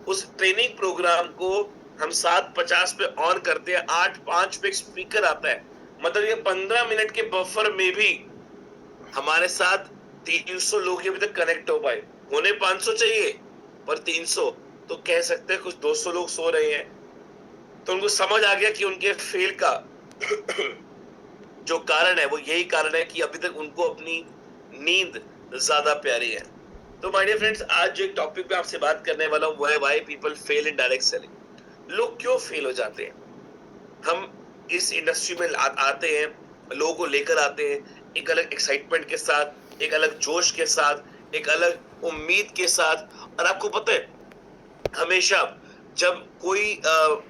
उस training programme को हम 7:50 पे ऑन करते हैं, 8:05 पे एक स्पीकर आता है। मतलब ये 15 मिनट के बफर में भी हमारे साथ 300 लोग ही अभी तक कनेक्ट हो पाए। होने 500 चाहिए, पर 300 तो कह सकते हैं कुछ 200 लोग सो रहे हैं। तो उनको समझ आ गया कि उनके फेल का जो कारण है वो यही कारण है कि अभी तक उनको अपनी नींद ज्यादा प्यारी है। तो माय डियर फ्रेंड्स, आज जो एक टॉपिक पे आपसे बात करने वाला हूँ वो है why people fail in direct selling. लोग क्यों फेल हो जाते हैं? हम इस इंडस्ट्री में आते हैं, लोगों को लेकर आते हैं एक अलग एक्साइटमेंट के साथ, एक अलग जोश के साथ, एक अलग उम्मीद के साथ। और आपको पता है, हमेशा जब कोई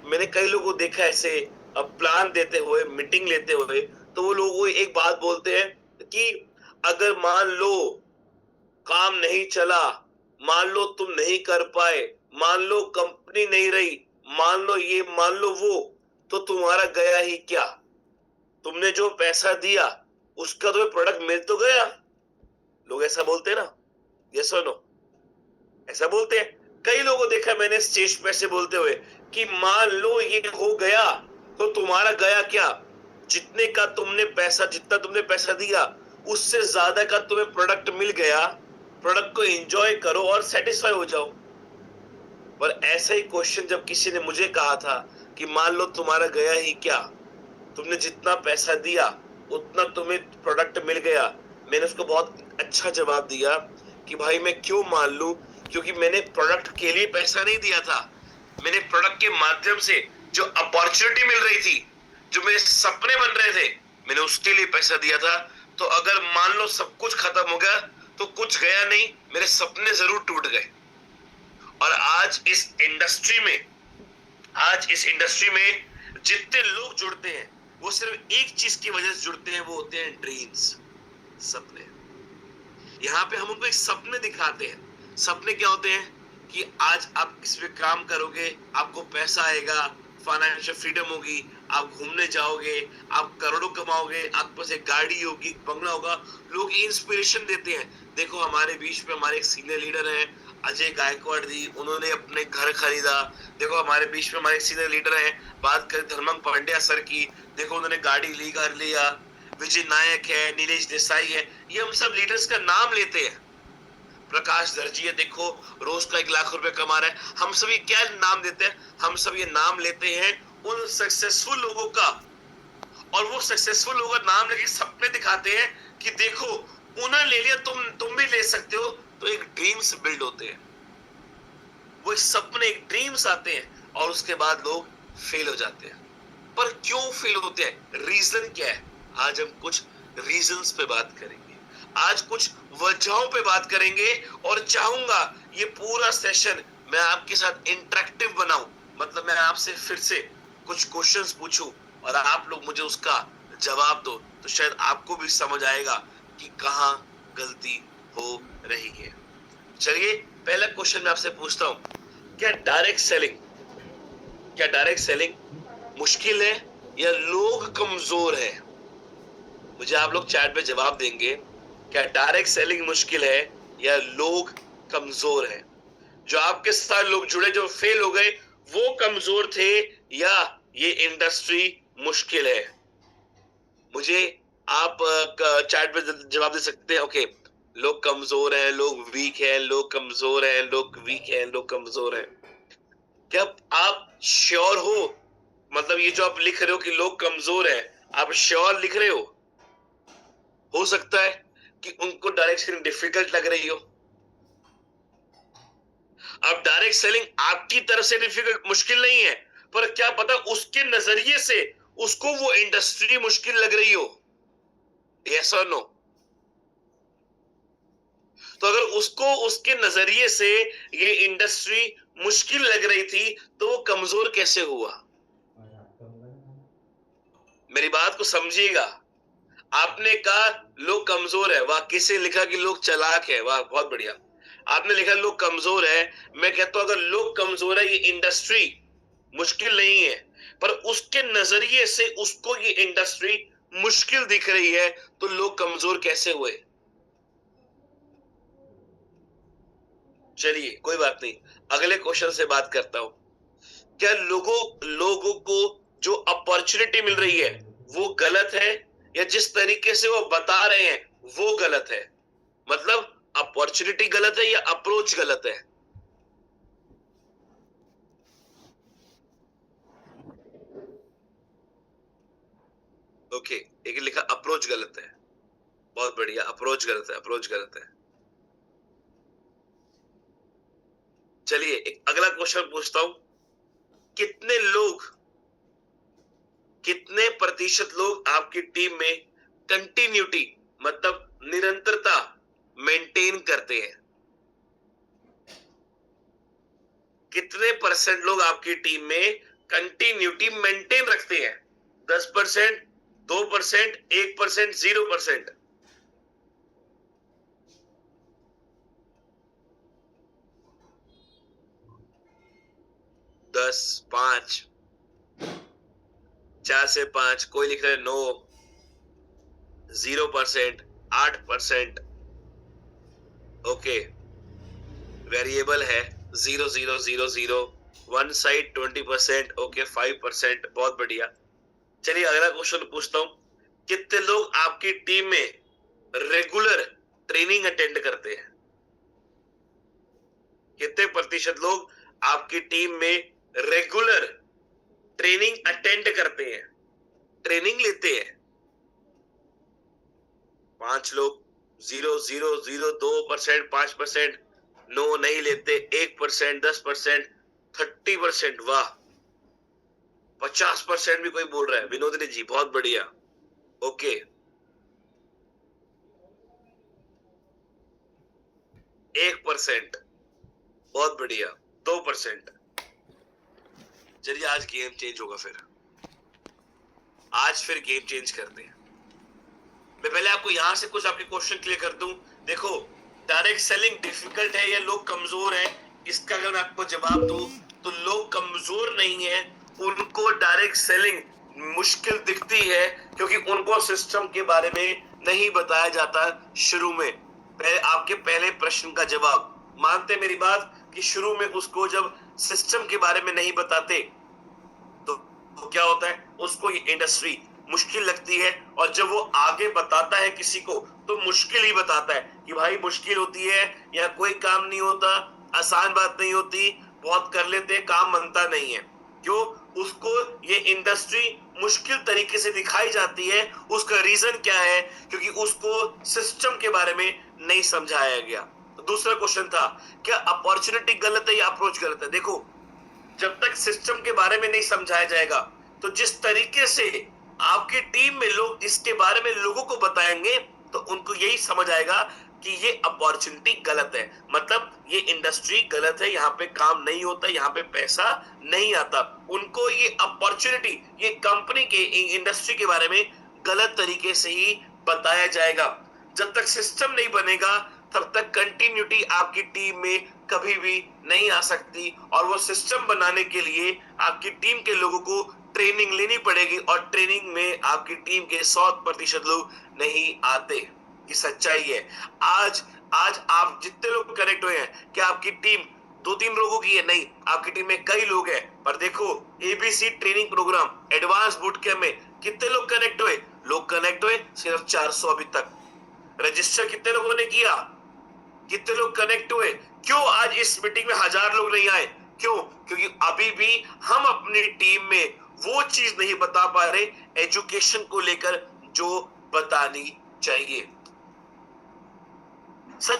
मैंने कई लोगों को देखा ऐसे प्लान देते हुए, मीटिंग लेते हुए, तो वो लोग वो एक बात बोलते हैं कि अगर मान लो काम नहीं चला, मान लो तुम नहीं कर पाए, मान लो कंपनी नहीं रही, मान लो ये, मान लो वो, तो तुम्हारा गया ही क्या? तुमने जो पैसा दिया उसका तुम्हें प्रोडक्ट मिल तो गया। लोग ऐसा बोलते हैं ना, यस और नो? ऐसा बोलते हैं। कई लोगों को देखा मैंने स्टेज पे ऐसे बोलते हुए कि मान लो ये हो गया, तो तुम्हारा गया क्या? जितने का तुमने पैसा, जितना तुमने पैसा दिया, उससे ज्यादा का तुम्हें प्रोडक्ट मिल गया। प्रोडक्ट को एंजॉय करो और सेटिस्फाई हो जाओ। पर ऐसा ही क्वेश्चन जब किसी ने मुझे कहा था कि मान लो तुम्हारा गया ही क्या, तुमने जितना पैसा दिया उतना तुम्हें प्रोडक्ट मिल गया, मैंने उसको बहुत अच्छा जवाब दिया कि भाई मैं क्यों मान लूं, क्योंकि मैंने प्रोडक्ट के लिए पैसा नहीं दिया था। मैंने प्रोडक्ट के माध्यम से जो अपॉर्चुनिटी मिल रही थी, जो मेरे सपने बन रहे थे, मैंने उसके लिए पैसा दिया था। तो अगर मान लो सब कुछ खत्म हो गया तो कुछ गया नहीं, मेरे सपने जरूर टूट गए। और आज इस इंडस्ट्री में जितने लोग जुड़ते हैं वो सिर्फ एक चीज की वजह से जुड़ते हैं, वो होते हैं ड्रीम्स, सपने। यहाँ पे हम उनको एक सपने दिखाते हैं। सपने क्या होते हैं कि आज आप इस पे काम करोगे, आपको पैसा आएगा, फाइनेंशियल फ्रीडम होगी, आप घूमने जाओगे, आप करोड़ों कमाओगे, आपके पास एक गाड़ी होगी, बंगला होगा। लोग इंस्पिरेशन देते हैं। देखो हमारे बीच में हमारे एक सीनियर लीडर हैं, अजय गायकवाड़ जी, उन्होंने अपने घर खरीदा। देखो हमारे बीच में हमारे एक सीनियर लीडर हैं, बात करें धर्मंग पांड्या सर की, देखो उन्होंने गाड़ी ली, कर लिया। विजय नायक है, नीलेश देसाई है, ये हम सब लीडर्स का नाम लेते हैं। प्रकाश दर्जी देखो, रोज का 1 लाख रुपए कमा रहा है। हम सब ये क्या नाम देते हैं? हम सब ये नाम लेते हैं उन सक्सेसफुल लोगों का। और वो सक्सेसफुल लोगों का नाम लेके सपने दिखाते हैं कि देखो उन्होंने ले लिया, तुम भी ले सकते हो। तो एक ड्रीम्स बिल्ड होते हैं, वो एक सपने, एक ड्रीम्स आते हैं, और उसके बाद लोग फेल हो जाते हैं। पर क्यों फेल होते हैं? रीजन क्या है? आज हम कुछ रीजंस पे बात करेंगे, आज कुछ वजहों पे बात करेंगे। और चाहूंगा ये पूरा सेशन मैं आपके साथ इंटरेक्टिव बनाऊं, मतलब मैं आपसे फिर से कुछ क्वेश्चंस पूछूं और आप लोग मुझे उसका जवाब दो, तो शायद आपको भी समझ आएगा कि कहां गलती हो रही है। चलिए, पहला क्वेश्चन मैं आपसे पूछता हूं, क्या डायरेक्ट सेलिंग क्या डायरेक्ट सेलिंग मुश्किल है या लोग कमजोर है? मुझे आप लोग चैट में जवाब देंगे, क्या डायरेक्ट सेलिंग मुश्किल है या लोग कमजोर है? जो आपके साथ लोग जुड़े जो फेल हो गए, वो कमजोर थे या ये इंडस्ट्री मुश्किल है? मुझे आप चैट में जवाब दे सकते हैं। ओके, लोग कमजोर हैं, लोग वीक हैं, लोग कमजोर हैं, लोग वीक हैं, लोग कमजोर हैं। क्या आप श्योर हो? मतलब ये जो आप लिख रहे हो कि लोग कमजोर हैं, आप श्योर लिख रहे हो सकता है कि उनको डायरेक्ट सेलिंग डिफिकल्ट लग रही हो। अब डायरेक्ट सेलिंग आपकी तरफ से डिफिकल्ट, मुश्किल नहीं है, पर क्या पता उसके नजरिए से उसको वो इंडस्ट्री मुश्किल लग रही हो। यस और नो? तो अगर उसको उसके नजरिए से ये इंडस्ट्री मुश्किल लग रही थी, तो वो कमजोर कैसे हुआ? मेरी बात को समझिएगा। आपने कहा लोग कमजोर है, वाह। किसे लिखा कि लोग चालाक है? वाह, बहुत बढ़िया। आपने लिखा लोग कमजोर है। मैं कहता हूं अगर लोग कमजोर है, ये इंडस्ट्री मुश्किल नहीं है, पर उसके नजरिए से उसको ये इंडस्ट्री मुश्किल दिख रही है, तो लोग कमजोर कैसे हुए? चलिए कोई बात नहीं, अगले क्वेश्चन से बात करता हूं। क्या लोगों लोगों को जो अपॉर्चुनिटी मिल रही है वो गलत है, या जिस तरीके से वो बता रहे हैं वो गलत है? मतलब अपॉर्चुनिटी गलत है या अप्रोच गलत है? ओके, एक लिखा अप्रोच गलत है। बहुत बढ़िया, अप्रोच गलत है, अप्रोच गलत है। चलिए एक अगला क्वेश्चन पूछता हूं। कितने लोग, कितने प्रतिशत लोग आपकी टीम में कंटिन्यूटी मतलब निरंतरता मेंटेन करते हैं? कितने परसेंट लोग आपकी टीम में कंटिन्यूटी मेंटेन रखते हैं? 10%, 2%, 1%, 0%? 10, 5, 4 से 5, कोई लिख रहा है 9, 0%, 8%। ओके, वेरिएबल है 0, 0, 0, 0, वन साइड 20%। ओके, 5%। बहुत बढ़िया। चलिए अगला क्वेश्चन पूछता हूं। कितने लोग आपकी टीम में रेगुलर ट्रेनिंग अटेंड करते हैं? कितने प्रतिशत लोग आपकी टीम में रेगुलर ट्रेनिंग अटेंड करते हैं, ट्रेनिंग लेते हैं? 5 लोग, 0, 0, 0, 2%, 5%। नो नहीं लेते 1%, 10%, 30%। वाह, 50% भी कोई बोल रहा है। विनोदनी जी बहुत बढ़िया। ओके, 1%। बहुत बढ़िया, 2%। चलिए आज गेम चेंज होगा फिर, आज फिर गेम चेंज करते हैं। मैं पहले आपको यहां से कुछ आपके क्वेश्चन क्लियर कर दूं। देखो, डायरेक्ट सेलिंग डिफिकल्ट है या लोग कमजोर हैं, इसका अगर मैं आपको जवाब दूं तो लोग कमजोर नहीं है, उनको डायरेक्ट सेलिंग मुश्किल दिखती है क्योंकि उनको सिस्टम के बारे में नहीं बताया जाता शुरू में। पहले आपके पहले प्रश्न का जवाब मानते मेरी बात कि शुरू में उसको जब सिस्टम के बारे में नहीं बताते तो क्या होता है, उसको ये इंडस्ट्री मुश्किल लगती है। और जब वो आगे बताता है किसी को तो मुश्किल ही बताता है कि भाई मुश्किल होती है या कोई काम नहीं होता, आसान बात नहीं होती, बहुत कर लेते, काम बनता नहीं है। क्यों? उसको ये इंडस्ट्री मुश्किल तरीके से दिखाई जाती है। उसका रीजन क्या है? क्योंकि उसको सिस्टम के बारे में नहीं समझाया गया। तो दूसरा क्वेश्चन था, क्या अपॉर्चुनिटी गलत है या अप्रोच गलत है? देखो, जब तक सिस्टम के बारे में नहीं समझाया जाएगा तो जिस तरीके से आपकी टीम में लोग इसके बारे में लोगों को बताएंगे तो उनको यही समझ आएगा कि ये अपॉर्चुनिटी गलत है, मतलब ये इंडस्ट्री गलत है, यहाँ पे काम नहीं होता, यहाँ पे पैसा नहीं आता। उनको ये अपॉर्चुनिटी, ये कंपनी के इंडस्ट्री के बारे में गलत तरीके से ही बताया जाएगा। जब तक सिस्टम नहीं बनेगा तब तक कंटिन्यूटी आपकी टीम में कभी भी नहीं आ सकती। और वो सिस्टम बनाने के लिए आपकी टीम के लोगों को ट्रेनिंग लेनी पड़ेगी और ट्रेनिंग में आपकी टीम के 100% लोग नहीं आते। ये सच्चाई है। आज आज आप जितने लोग कनेक्ट हुए हैं, क्या आपकी टीम 2-3 लोगों की है? नहीं, आपकी टीम में कई लोग हैं। पर देखो, ABC training program advance boot camp में कितने लोग कनेक्ट हुए? लोग कनेक्ट हुए सिर्फ 400 अभी तक। रजिस्टर कितने लोगों ने किया? कितने लोग कनेक्ट हुए? क्यों आज इस मीटिंग में 1000 लोग नहीं आए? क्यों? क्योंकि अभी भी हम अपनी टीम में वो चीज नहीं बता पा रहे एजुकेशन को लेकर जो बतानी चाहिए। सच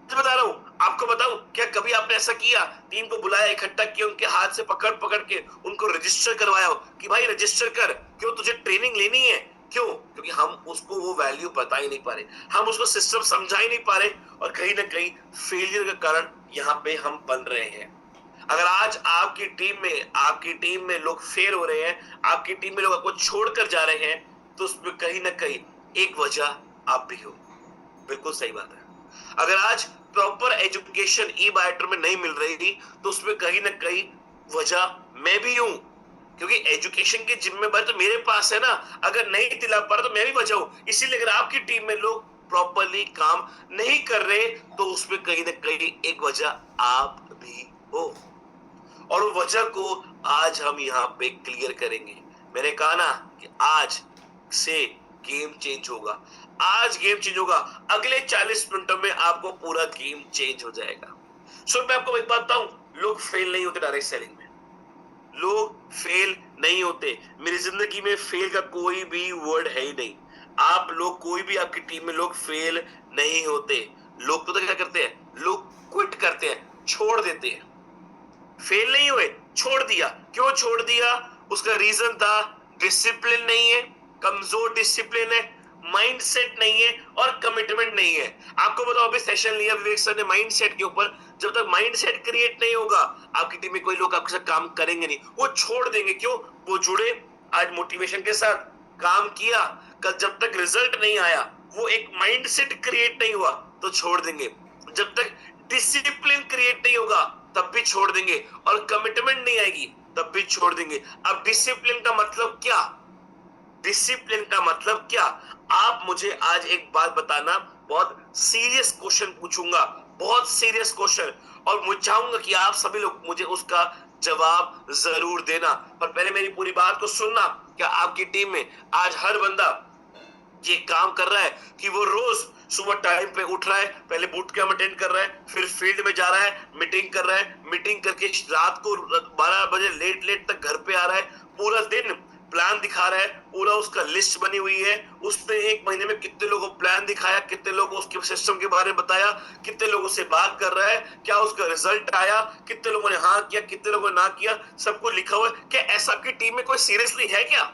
बता रहा हूं, आपको बताऊं, क्या कभी आपने ऐसा किया, टीम को बुलाया, इकट्ठा किया, उनके हाथ से पकड़ पकड़ के उनको रजिस्टर करवाया हो कि भाई रजिस्टर कर, क्यों तुझे ट्रेनिंग लेनी है? क्यों? क्योंकि हम उसको वो वैल्यू बता ही नहीं पा रहे, हम उसको सिस्टम समझा ही नहीं पा रहे, और कहीं ना कहीं फेलियर का कारण यहाँ पे हम बन रहे हैं। अगर आज आपकी टीम में लोग फेल हो रहे हैं, आपकी टीम में लोग आपको छोड़कर जा रहे हैं, तो उसमें कहीं ना कहीं एक वजह आप भी हो। बिल्कुल सही बात है। अगर आज प्रॉपर एजुकेशन ई बायोटर में नहीं मिल रही थी तो उसमें कहीं ना कहीं वजह मैं भी हूं, क्योंकि एजुकेशन की जिम्मेदारी तो मेरे पास है ना। अगर नहीं दिला पा रहा तो मैं भी वजह हूं। इसीलिए अगर आपकी टीम में लोग प्रॉपरली काम नहीं कर रहे, तो उसमें कहीं ना कहीं एक वजह आप भी हो, और वो वजह को आज हम यहाँ पे क्लियर करेंगे। मैंने कहा ना कि आज से गेम चेंज होगा, आज गेम चेंज होगा, अगले 40 मिनटों में आपको पूरा गेम चेंज हो जाएगा। सो मैं आपको एक बात बताऊं, लोग फेल नहीं होते डायरेक्ट सेलिंग में, लोग फेल नहीं होते। मेरी जिंदगी में फेल का कोई भी वर्ड है ही नहीं। आप लोग, कोई भी आपकी टीम में लोग फेल नहीं होते। लोग तो क्या करते हैं, लोग क्विट करते हैं, छोड़ देते हैं। फेल नहीं हुए, छोड़ दिया। क्यों छोड़ दिया? उसका रीजन था डिसिप्लिन नहीं है, कमजोर डिसिप्लिन है, माइंडसेट नहीं है और कमिटमेंट नहीं है। आपको बताओ, अभी सेशन लिया विवेक सर ने माइंडसेट के ऊपर। जब तक माइंडसेट क्रिएट नहीं होगा, आपकी टीम में कोई लोग आपके साथ काम करेंगे नहीं, वो छोड़ देंगे। क्यों? वो जुड़े, आज मोटिवेशन के साथ काम किया, कल जब तक रिजल्ट नहीं आया, वो एक माइंडसेट क्रिएट नहीं हुआ, तो छोड़ देंगे। जब तक डिसिप्लिन क्रिएट नहीं होगा, तब भी छोड़ देंगे, और कमिटमेंट नहीं आएगी, तब भी छोड़ देंगे। अब डिसिप्लिन का मतलब क्या? डिसिप्लिन का मतलब क्या? आप मुझे आज एक बात बताना, बहुत सीरियस क्वेश्चन पूछूंगा, बहुत सीरियस क्वेश्चन, और मैं चाहूंगा कि आप सभी लोग मुझे उसका जवाब जरूर देना। पर पहले मेरी पूरी बात को सुनना। क्या आपकी टीम में आज हर बंदा ये काम कर रहा है कि वो रोज सुबह टाइम पे उठ रहा है, पहले बूट कैंप अटेंड कर रहा है, फिर फील्ड में जा रहा है, मीटिंग कर रहा है, मीटिंग करके रात को 12 बजे लेट तक घर पे आ रहा है, पूरा दिन प्लान दिखा रहा है, पूरा उसका लिस्ट बनी हुई है, उसने एक महीने में कितने लोगों को प्लान दिखाया, कितने लोगों को उसके सिस्टम के बारे में बताया, कितने लोगों से बात कर रहा है, क्या उसका रिजल्ट आया, कितने लोगों ने हाँ किया, कितने लोगों ने ना किया, सब कुछ लिखा हुआ है। क्या ऐसा आपकी टीम में कोई सीरियसली है क्या?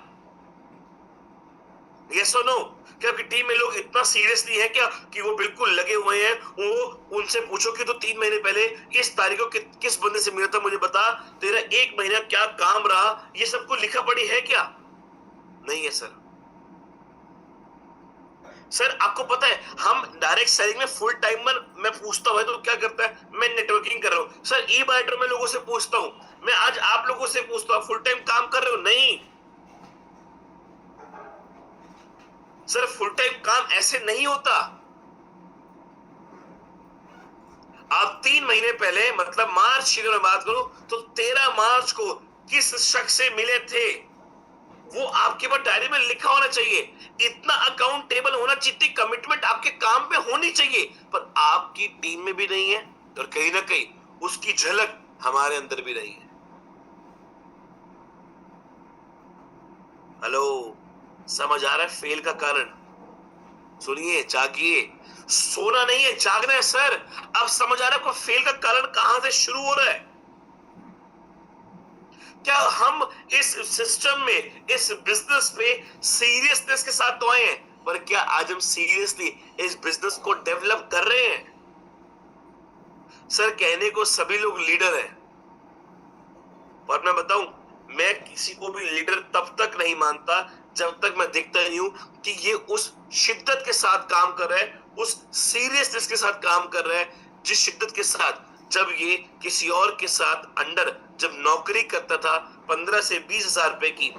यस और नो? क्या आपकी टीम में लोग इतना सीरियसली है क्या कि वो बिल्कुल लगे हुए हैं? वो उनसे पूछो कि तो 3 महीने पहले इस तारीख को किस बंदे से मिला था, मुझे बता, तेरा 1 महीना क्या काम रहा, ये सब कुछ लिखा पड़ी है क्या? नहीं है सर। सर आपको पता है, हम डायरेक्ट सेलिंग में फुल टाइमर मैं पूछता हूं तो क्या करता है, मैं नेटवर्किंग कर रहा हूं। सर ई बाइटर में लोगों से पूछता हूं, मैं आज आप लोगों से पूछता हूं, फुल टाइम काम कर रहे हो? नहीं सर, फुल टाइम काम ऐसे नहीं होता। आप 3 महीने पहले, मतलब मार्च की अगर बात करूं तो 13 मार्च को किस शख्स से मिले थे, वो आपके पास डायरी में लिखा होना चाहिए। इतना अकाउंटेबल होना चाहिए, इतनी कमिटमेंट आपके काम पे होनी चाहिए, पर आपकी टीम में भी नहीं है, और कहीं ना कहीं उसकी झलक हमारे अंदर भी नहीं है। हेलो, समझ आ रहा है फेल का कारण? सुनिए, जागिए, सोना नहीं है, जागना है सर। अब समझ आ रहा है आपको फेल का कारण कहां से शुरू हो रहा है? क्या हम इस सिस्टम में, इस बिजनेस पे सीरियसनेस के साथ तो आए हैं, पर क्या आज हम सीरियसली इस बिजनेस को डेवलप कर रहे हैं? सर कहने को सभी लोग लीडर हैं, और मैं बताऊं, मैं किसी को भी लीडर तब तक नहीं मानता जब तक मैं देखता नहीं हूं कि ये उस शिद्दत के साथ काम कर रहा है, उस सीरियसनेस के साथ काम कर रहा है, जिस शिद्दत के साथ जब ये किसी और के साथ अंडर जब नौकरी करता था 15 से 20 हजार रुपए की,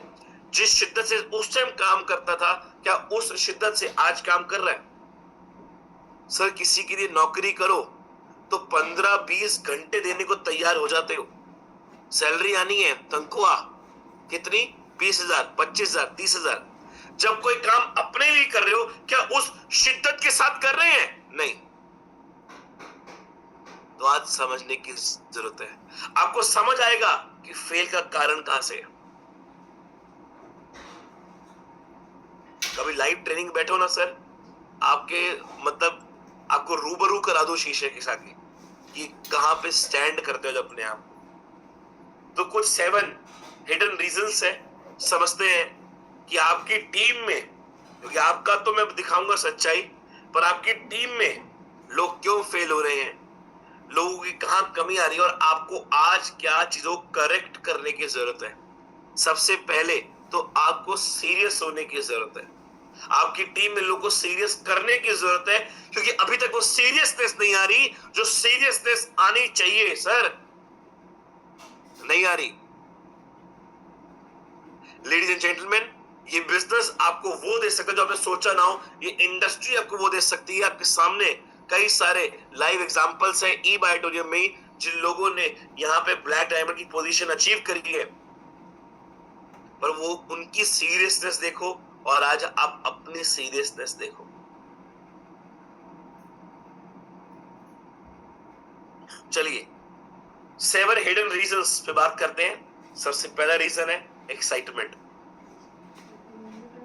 जिस शिद्दत से उस टाइम काम करता था, क्या उस शिद्दत से आज काम कर रहा है? सर किसी के लिए नौकरी करो तो 15-20 घंटे देने को तैयार हो जाते हो। सैलरी आनी है, तनख्वाह कितनी? 20,000, 25,000, 30,000। जब कोई काम अपने लिए कर रहे हो, क्या उस शिद्दत के साथ कर रहे हैं? नहीं। तो आज समझने की जरूरत है। आपको समझ आएगा कि फेल का कारण कहां से है। कभी लाइव ट्रेनिंग बैठो ना सर, आपके मतलब आपको रूबरू करा दो शीशे के साथ कि कहां पे स्टैंड करते हो जब अपने आप, तो कुछ 7 हिडन रीजंस है। समझते हैं कि आपकी टीम में, क्योंकि आपका तो मैं दिखाऊंगा सच्चाई, पर आपकी टीम में लोग क्यों फेल हो रहे हैं, लोगों की कहां कमी आ रही है, और आपको आज क्या चीजों को करेक्ट करने की जरूरत है। सबसे पहले तो आपको सीरियस होने की जरूरत है। आपकी टीम में लोगों को सीरियस करने की जरूरत है, क्योंकि अभी तक वो सीरियसनेस नहीं आ रही जो सीरियसनेस आनी चाहिए। सर नहीं आ रही। लेडीज एंड जेंटलमैन, ये बिजनेस आपको वो दे सकता है जो आपने सोचा ना हो, ये इंडस्ट्री आपको वो दे सकती है। आपके सामने कई सारे लाइव एग्जांपल्स हैं ई बायोटोरियम में, जिन लोगों ने यहाँ पे ब्लैक डायमंड की पोजीशन अचीव करी है, पर वो उनकी सीरियसनेस देखो और आज आप अपनी सीरियसनेस देखो। चलिए 7 हिडन रीजंस पे बात करते हैं। सबसे पहला रीजन है एक्साइटमेंट।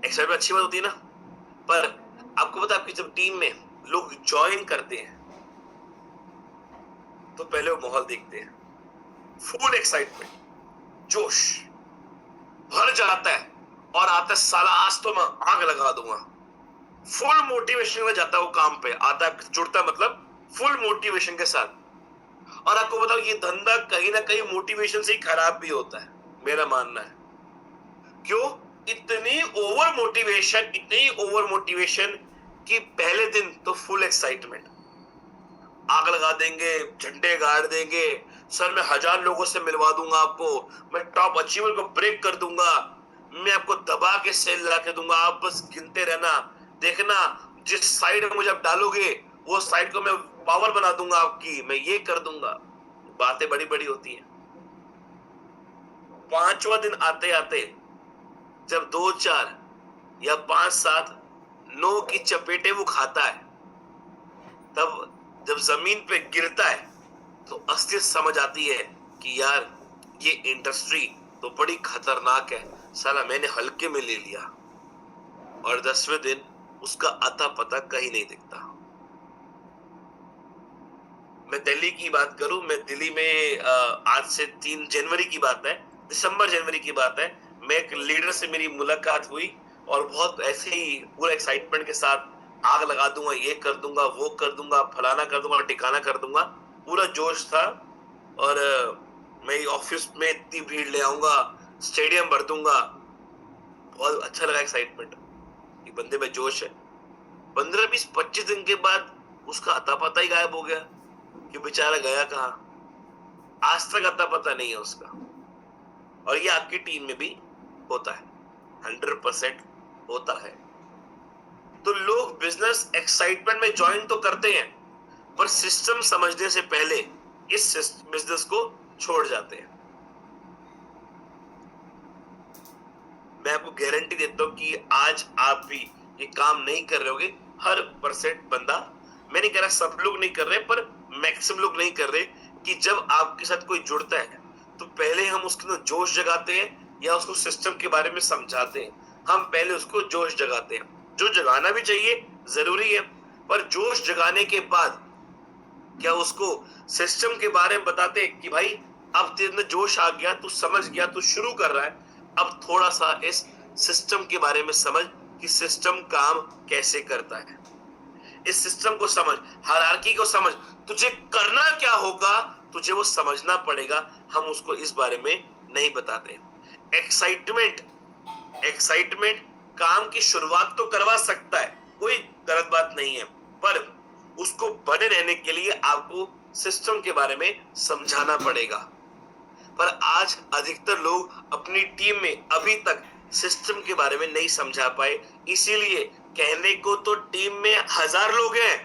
एक्साइटमेंट अच्छी बात होती है ना, पर आपको पता है आपकी जब टीम में लोग ज्वाइन करते हैं तो पहले वो माहौल देखते हैं, फुल एक्साइटमेंट, जोश भर जाता है और आता है साला आज तो मैं आग लगा दूंगा। फुल मोटिवेशन में जाता है वो काम पे, आता है जुड़ता है मतलब फुल मोटिवेशन के साथ। और आपको बताओ ये धंधा कहीं ना कहीं मोटिवेशन से ही खराब भी होता है, मेरा मानना है। क्यों? इतनी ओवर मोटिवेशन कि पहले दिन तो फुल एक्साइटमेंट, आग लगा देंगे, झंडे गाड़ देंगे, सर मैं 1000 लोगों से मिलवा दूंगा आपको, मैं टॉप अचीवर को ब्रेक कर दूंगा, मैं आपको दबा के सेल ला के दूंगा, आप बस गिनते रहना, देखना जिस साइड में मुझे आप डालोगे वो साइड को मैं पावर बना दूंगा आपकी, मैं ये कर दूंगा। बातें बड़ी बड़ी होती हैं। 5वां दिन आते आते जब 2-4 या 5-7 नो की चपेटे वो खाता है, तब जब जमीन पे गिरता है तो असलियत समझ आती है कि यार ये इंडस्ट्री तो बड़ी खतरनाक है, साला मैंने हल्के में ले लिया। और 10वें दिन उसका अता पता कहीं नहीं दिखता। मैं दिल्ली की बात करूं, मैं दिल्ली में आज से 3 जनवरी की बात है, दिसंबर जनवरी की बात है, मैं एक लीडर से मेरी मुलाकात हुई और बहुत ऐसे ही पूरा एक्साइटमेंट के साथ आग लगा दूंगा, ये कर दूंगा, वो कर दूंगा, फलाना कर दूंगा, ठिकाना कर दूंगा, पूरा जोश था। और मैं ऑफिस में इतनी भीड़ ले आऊंगा, स्टेडियम भर दूंगा, बहुत अच्छा लगा एक्साइटमेंट, ये बंदे में जोश है। 15-20-25 दिन के बाद उसका अता पता ही गायब हो गया कि बेचारा गया कहाँ, आज तक अता पता नहीं है उसका। और ये आपकी टीम में भी होता है, 100% होता है। तो लोग बिजनेस एक्साइटमेंट में ज्वाइन तो करते हैं, पर सिस्टम समझने से पहले इस बिजनेस को छोड़ जाते हैं। मैं आपको गारंटी देता हूं कि आज आप भी ये काम नहीं कर रहे होगे। हर परसेंट बंदा, मैं नहीं कह रहा सब लोग नहीं कर रहे, पर मैक्सिमम लोग नहीं कर रहे, कि जब आपके साथ कोई जुड़ता है तो पहले हम उसके अंदर जोश जगाते हैं या उसको सिस्टम के बारे में समझाते हैं। हम पहले उसको जोश जगाते हैं, जो जगाना भी चाहिए, जरूरी है, पर जोश जगाने के बाद क्या उसको सिस्टम के बारे में बताते हैं कि भाई अब तेरे अंदर जोश आ गया, तू समझ गया, तू शुरू कर रहा है, अब थोड़ा सा इस सिस्टम के बारे में समझ कि सिस्टम काम कैसे करता है, इस सिस्टम को समझ, हायरार्की को समझ, तुझे करना क्या होगा तुझे वो समझना पड़ेगा। हम उसको इस बारे में नहीं बताते। एक्साइटमेंट काम की शुरुआत तो करवा सकता है, कोई गलत बात नहीं है, पर उसको बने रहने के लिए आपको सिस्टम के बारे में समझाना पड़ेगा। पर आज अधिकतर लोग अपनी टीम में अभी तक सिस्टम के बारे में नहीं समझा पाए, इसीलिए कहने को तो टीम में 1000 लोग हैं,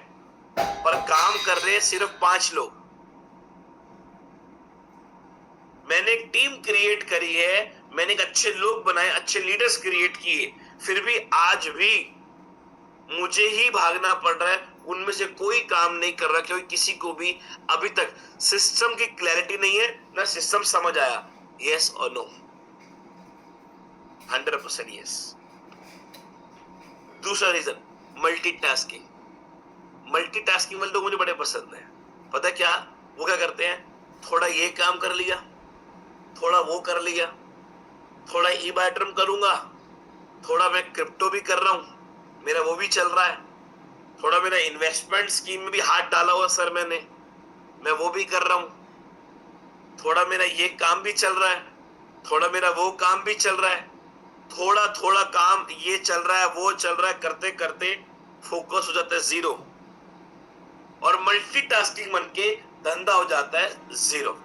पर काम कर रहे हैं सिर्फ 5 लोग। मैंने एक टीम क्रिएट करी है, मैंने एक अच्छे लोग बनाए, अच्छे लीडर्स क्रिएट किए, फिर भी आज भी मुझे ही भागना पड़ रहा है, उनमें से कोई काम नहीं कर रहा, क्योंकि किसी को भी अभी तक सिस्टम की क्लैरिटी नहीं है, ना सिस्टम समझ आया। यस और नो? 100% यस। दूसरा रीजन मल्टीटास्किंग। मल्टीटास्किंग वाले लोग मुझे बड़े पसंद है। पता है क्या वो क्या करते हैं, थोड़ा ये काम कर लिया, थोड़ा वो कर लिया, थोड़ा ई बायोटोरियम करूंगा, थोड़ा मैं क्रिप्टो भी कर रहा हूं, मेरा वो भी चल रहा है, थोड़ा मेरा इन्वेस्टमेंट स्कीम में भी हाथ डाला हुआ सर मैंने, मैं वो भी कर रहा हूं, थोड़ा मेरा ये काम भी चल रहा है, थोड़ा मेरा वो काम भी चल रहा है, थोड़ा थोड़ा काम ये चल रहा है, वो चल रहा है, करते करते फोकस हो जाता है 0 और मल्टीटास्किंग बन के धंधा हो जाता है 0।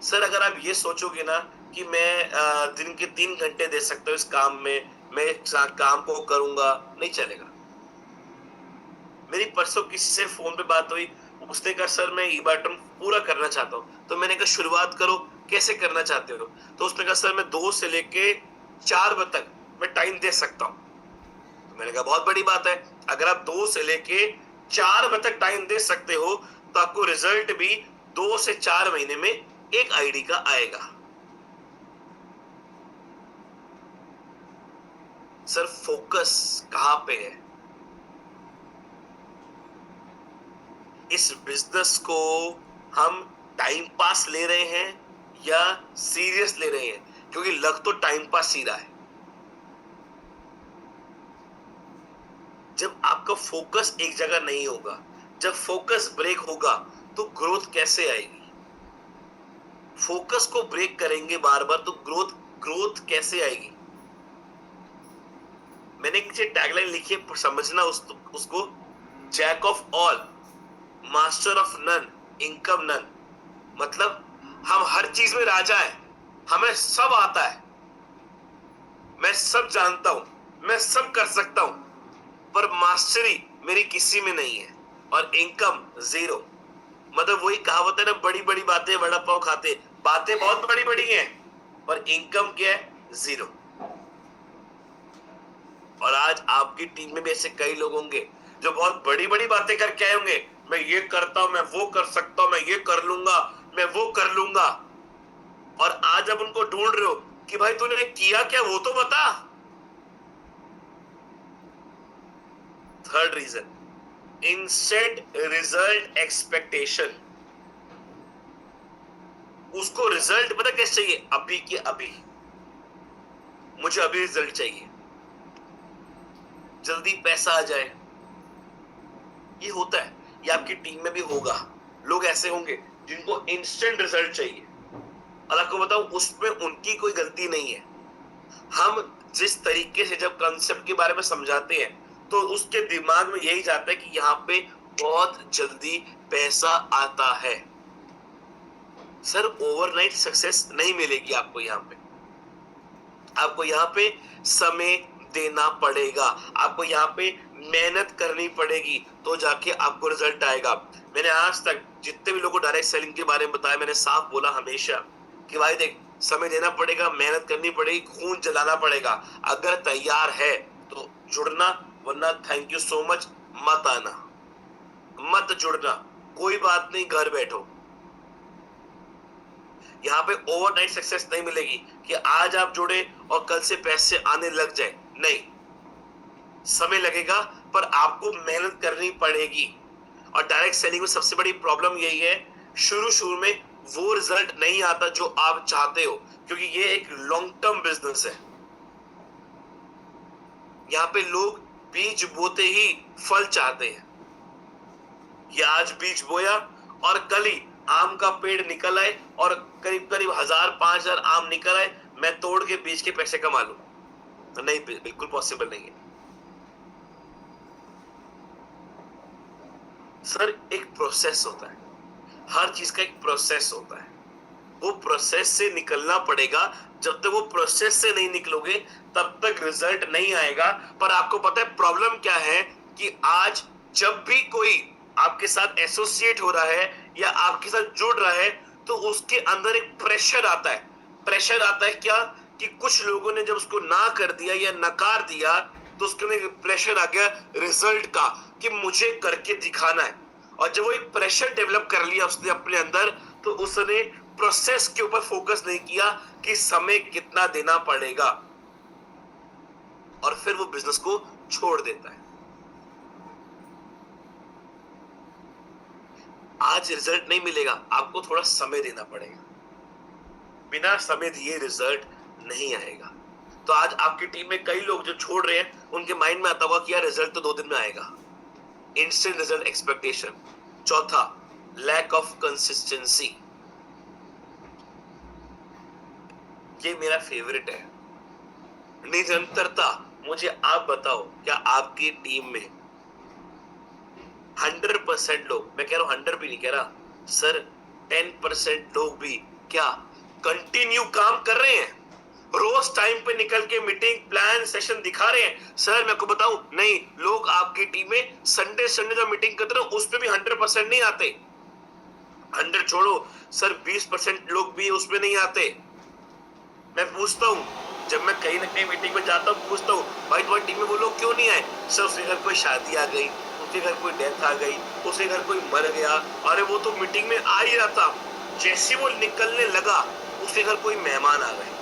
सर अगर आप ये सोचोगे ना कि मैं दिन के 3 घंटे दे सकता हूँ इस काम में, मैं इस काम को करूंगा, नहीं चलेगा। मेरी परसों किसी से फोन पे बात हुई, उसने कहा सर मैं ई बॉटम पूरा करना चाहता हूँ। तो मैंने कहा शुरुआत करो, कैसे करना चाहते हो? तो उसने कहा सर मैं 2 से लेके 4 बजे तक मैं टाइम दे सकता हूँ। तो मैंने कहा बहुत बड़ी बात है, अगर आप 2 से लेके 4 बजे तक टाइम दे सकते हो तो आपको रिजल्ट भी 2 से 4 महीने में एक आईडी का आएगा। सर फोकस कहां पे है? इस बिजनेस को हम टाइम पास ले रहे हैं या सीरियस ले रहे हैं? क्योंकि लग तो टाइम पास ही रहा है। जब आपका फोकस एक जगह नहीं होगा, जब फोकस ब्रेक होगा तो ग्रोथ कैसे आएगी? फोकस को ब्रेक करेंगे बार बार तो ग्रोथ ग्रोथ कैसे आएगी? मैंने एक टैगलाइन लिखी है, समझना उसको, jack of all, master of none, income none. मतलब हम हर चीज में राजा है, हमें सब आता है, मैं सब जानता हूं, मैं सब कर सकता हूं, पर मास्टरी मेरी किसी में नहीं है और इनकम जीरो। मतलब वही कहावत है ना, बड़ी बड़ी बातें वड़ा पाव खाते, बातें बहुत बड़ी बड़ी हैं पर इनकम क्या है? जीरो। और आज आपकी टीम में भी ऐसे कई लोग होंगे जो बहुत बड़ी बड़ी बातें करके आए होंगे, मैं ये करता हूं, मैं वो कर सकता हूं, मैं ये कर लूंगा, मैं वो कर लूंगा। और आज अब उनको ढूंढ रहे हो कि भाई तूने किया क्या, वो तो बता। Third reason, instant result expectation. उसको रिजल्ट पता कैसे चाहिए? अभी के अभी। मुझे अभी रिजल्ट चाहिए, जल्दी पैसा आ जाए। ये होता है, ये आपकी टीम में भी होगा। लोग ऐसे होंगे जिनको इंस्टेंट रिजल्ट चाहिए, और आपको बताऊं उसमें उनकी कोई गलती नहीं है। हम जिस तरीके से जब कंसेप्ट के बारे में समझाते हैं तो उसके दिमाग में यही जाता है कि यहाँ पे बहुत जल्दी पैसा आता है। सर ओवरनाइट सक्सेस नहीं मिलेगी आपको। यहाँ पे आपको यहाँ पे समय देना पड़ेगा, आपको यहाँ पे मेहनत करनी पड़ेगी, तो जाके आपको रिजल्ट आएगा। मैंने आज तक जितने भी लोगों को डायरेक्ट सेलिंग के बारे में बताया, मैंने साफ बोला हमेशा कि भाई देख, समय देना पड़ेगा, मेहनत करनी पड़ेगी, खून जलाना पड़ेगा। अगर तैयार है तो जुड़ना, वरना थैंक यू सो मच, मत आना, मत जुड़ना, कोई बात नहीं, घर बैठो। यहाँ पे ओवरनाइट सक्सेस नहीं मिलेगी कि आज आप जुड़े और कल से पैसे आने लग जाए, नहीं। समय लगेगा पर आपको मेहनत करनी पड़ेगी। और डायरेक्ट सेलिंग में सबसे बड़ी प्रॉब्लम यही है, शुरू शुरू में वो रिजल्ट नहीं आता जो आप चाहते हो, क्योंकि ये एक लॉन्ग टर्म बिजनेस है। यहाँ पे लोग बीज बोते ही फल चाहते हैं कि आज बीज बोया और कल ही आम का पेड़ निकल आए और करीब करीब 1000-5000 आम निकल आए, मैं तोड़ के बीज के पैसे कमा लूं। तो नहीं, बिल्कुल पॉसिबल नहीं है। सर एक प्रोसेस होता है, हर चीज का एक प्रोसेस होता है, वो प्रोसेस से निकलना पड़ेगा। जब तक वो प्रोसेस से नहीं निकलोगे तब तक रिजल्ट नहीं आएगा। पर आपको पता है प्रॉब्लम क्या है कि आज जब भी कोई आपके साथ एसोसिएट हो रहा है या आपके साथ जुड़ रहा है तो उसके अंदर एक प्रेशर आता है। प्रेशर आता है क्या कि कुछ लोगों ने जब उसको ना कर दिया या नकार दिया तो उसके अंदर प्रेशर आ गया रिजल्ट का कि मुझे करके दिखाना है। और जब वो एक प्रेशर डेवलप कर लिया उसने अपने अंदर, तो उसने प्रोसेस के ऊपर फोकस नहीं किया कि समय कितना देना पड़ेगा, और फिर वो बिजनेस को छोड़ देता है। आज रिजल्ट नहीं मिलेगा, आपको थोड़ा समय देना पड़ेगा। बिना समय दिए रिजल्ट नहीं आएगा। तो आज आपकी टीम में कई लोग जो छोड़ रहे हैं, उनके माइंड में आता होगा कि यार रिजल्ट तो 2 दिन में आएगा। Instant result expectation. चौथा, लैक ऑफ कंसिस्टेंसी। ये मेरा फेवरेट है, निरंतरता। मुझे आप बताओ, क्या आपकी टीम में 100% लोग, मैं कह रहा हूं 100 भी नहीं कह रहा सर, 10% लोग भी क्या कंटिन्यू काम कर रहे हैं, रोज टाइम पे निकल के मीटिंग प्लान सेशन दिखा रहे हैं। सर मैं आपको बताऊं, नहीं, लोग आपकी टीम में संडे जो मीटिंग करते हैं उस पे भी 100% नहीं आते। 100 छोड़ो सर, 20% लोग भी उसमें नहीं आते। मैं पूछता हूँ, जब मैं कहीं ना कहीं मीटिंग में जाता हूँ, पूछता हूँ भाई तुम्हारी टीम में वो लोग क्यों नहीं आए? सर उसके घर कोई शादी आ गई, उसके घर कोई डेथ आ गई, उसके घर कोई मर गया। अरे वो तो मीटिंग में आ ही रहा था, जैसे वो निकलने लगा उसके घर कोई मेहमान आ गए।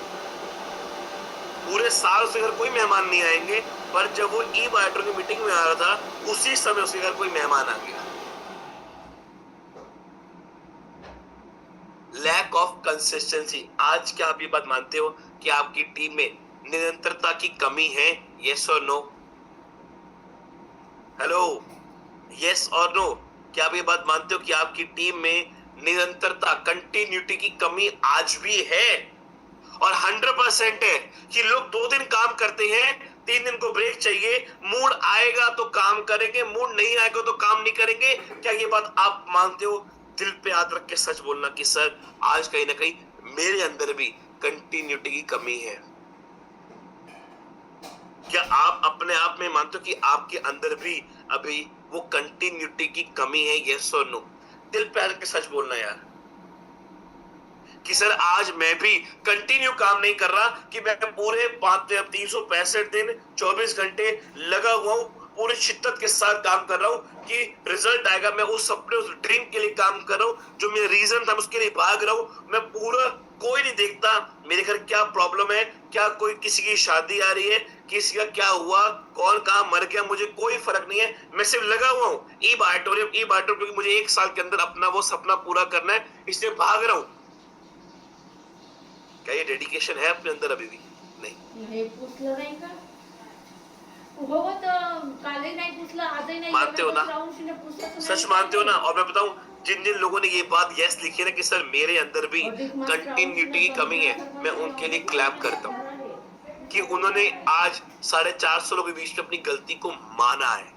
पूरे साल उसके घर कोई मेहमान नहीं आएंगे, पर जब वो ई बायोटर की मीटिंग में आ रहा था उसी समय उसके घर कोई मेहमान आ गया। Lack of consistency. आज क्या आप ये बात मानते हो कि आपकी टीम में निरंतरता की कमी है? यस और नो? हेलो, यस और नो? क्या आप ये बात मानते हो कि आपकी टीम में निरंतरता, कंटिन्यूटी की कमी आज भी है? और 100% है कि लोग 2 दिन काम करते हैं, 3 दिन को ब्रेक चाहिए, मूड आएगा तो काम करेंगे, मूड नहीं आएगा तो काम नहीं करेंगे। क्या ये बात आप मानते हो? दिल पे हाथ रख के सच बोलना कि सर आज कहीं ना कहीं मेरे अंदर भी कंटिन्यूटी की कमी है। क्या आप अपने आप में मानते हो कि आपके अंदर भी अभी वो कंटिन्यूटी की कमी है? यस और नो? दिल पे हाथ रख के सच बोलना यार कि सर आज मैं भी कंटिन्यू काम नहीं कर रहा, कि मैं पूरे 365 दिन 24 घंटे लगा हुआ हूं, पूरे शिद्दत के साथ काम कर रहा हूं कि रिजल्ट आएगा। मैं उस सपने, उस ड्रीम के लिए काम कर रहा हूं, जो मेरा रीजन था उसके लिए भाग रहा हूं। मैं पूरा कोई नहीं देखता मेरे घर क्या प्रॉब्लम है, क्या कोई किसी की शादी आ रही है, किसी का क्या हुआ, कौन कहां मर गया, मुझे कोई फर्क नहीं है। मैं सिर्फ लगा हुआ हूं ई बायोटोरियम क्योंकि मुझे 1 साल के अंदर अपना वो सपना पूरा करना है, इसलिए भाग रहा हूं। क्या ये डेडिकेशन है अपने अंदर? अभी भी नहीं पूछलं नाही का? हो तर कालही नाही पूछलं, आजही नाही। मानते हो ना? सच मानते हो ना? और मैं बताऊं, जिन जिन लोगों ने ये बात यस लिखी है ना कि सर मेरे अंदर भी कंटिन्यूटी की कमी है, मैं उनके लिए क्लैप करता हूं कि उन्होंने आज 450 लोगों के बीच में अपनी गलती को माना है।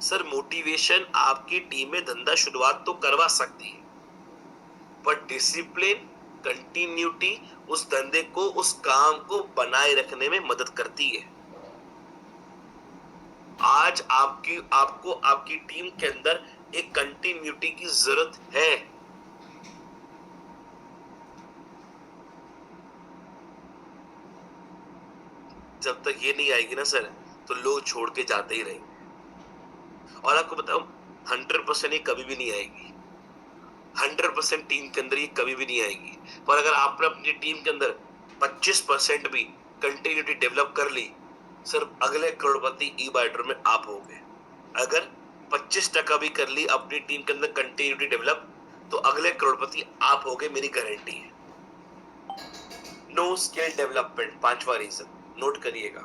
सर मोटिवेशन आपकी टीम में धंधा शुरुआत तो करवा सकती है, पर डिसिप्लिन, कंटिन्यूटी उस धंधे को, उस काम को बनाए रखने में मदद करती है। आज आपको आपकी टीम के अंदर एक कंटिन्यूटी की जरूरत है। जब तक ये नहीं आएगी ना सर, तो लोग छोड़ के जाते ही रहेंगे। और आपको बताऊं, 100% ये कभी भी नहीं आएगी। 100% टीम के अंदर ये कभी भी नहीं आएगी। पर अगर आपने अपनी टीम के अंदर 25% भी कंटिन्यूटी डेवलप कर ली, सर अगले करोड़पति ई बायोटर में आप होंगे। अगर 25% भी कर ली अपनी टीम के अंदर कंटिन्यूटी डेवलप, तो अगले करोड़पति आप होंगे, मेरी गारंटी है। नो स्किल डेवलपमेंट, 5वां रीजन नोट करिएगा,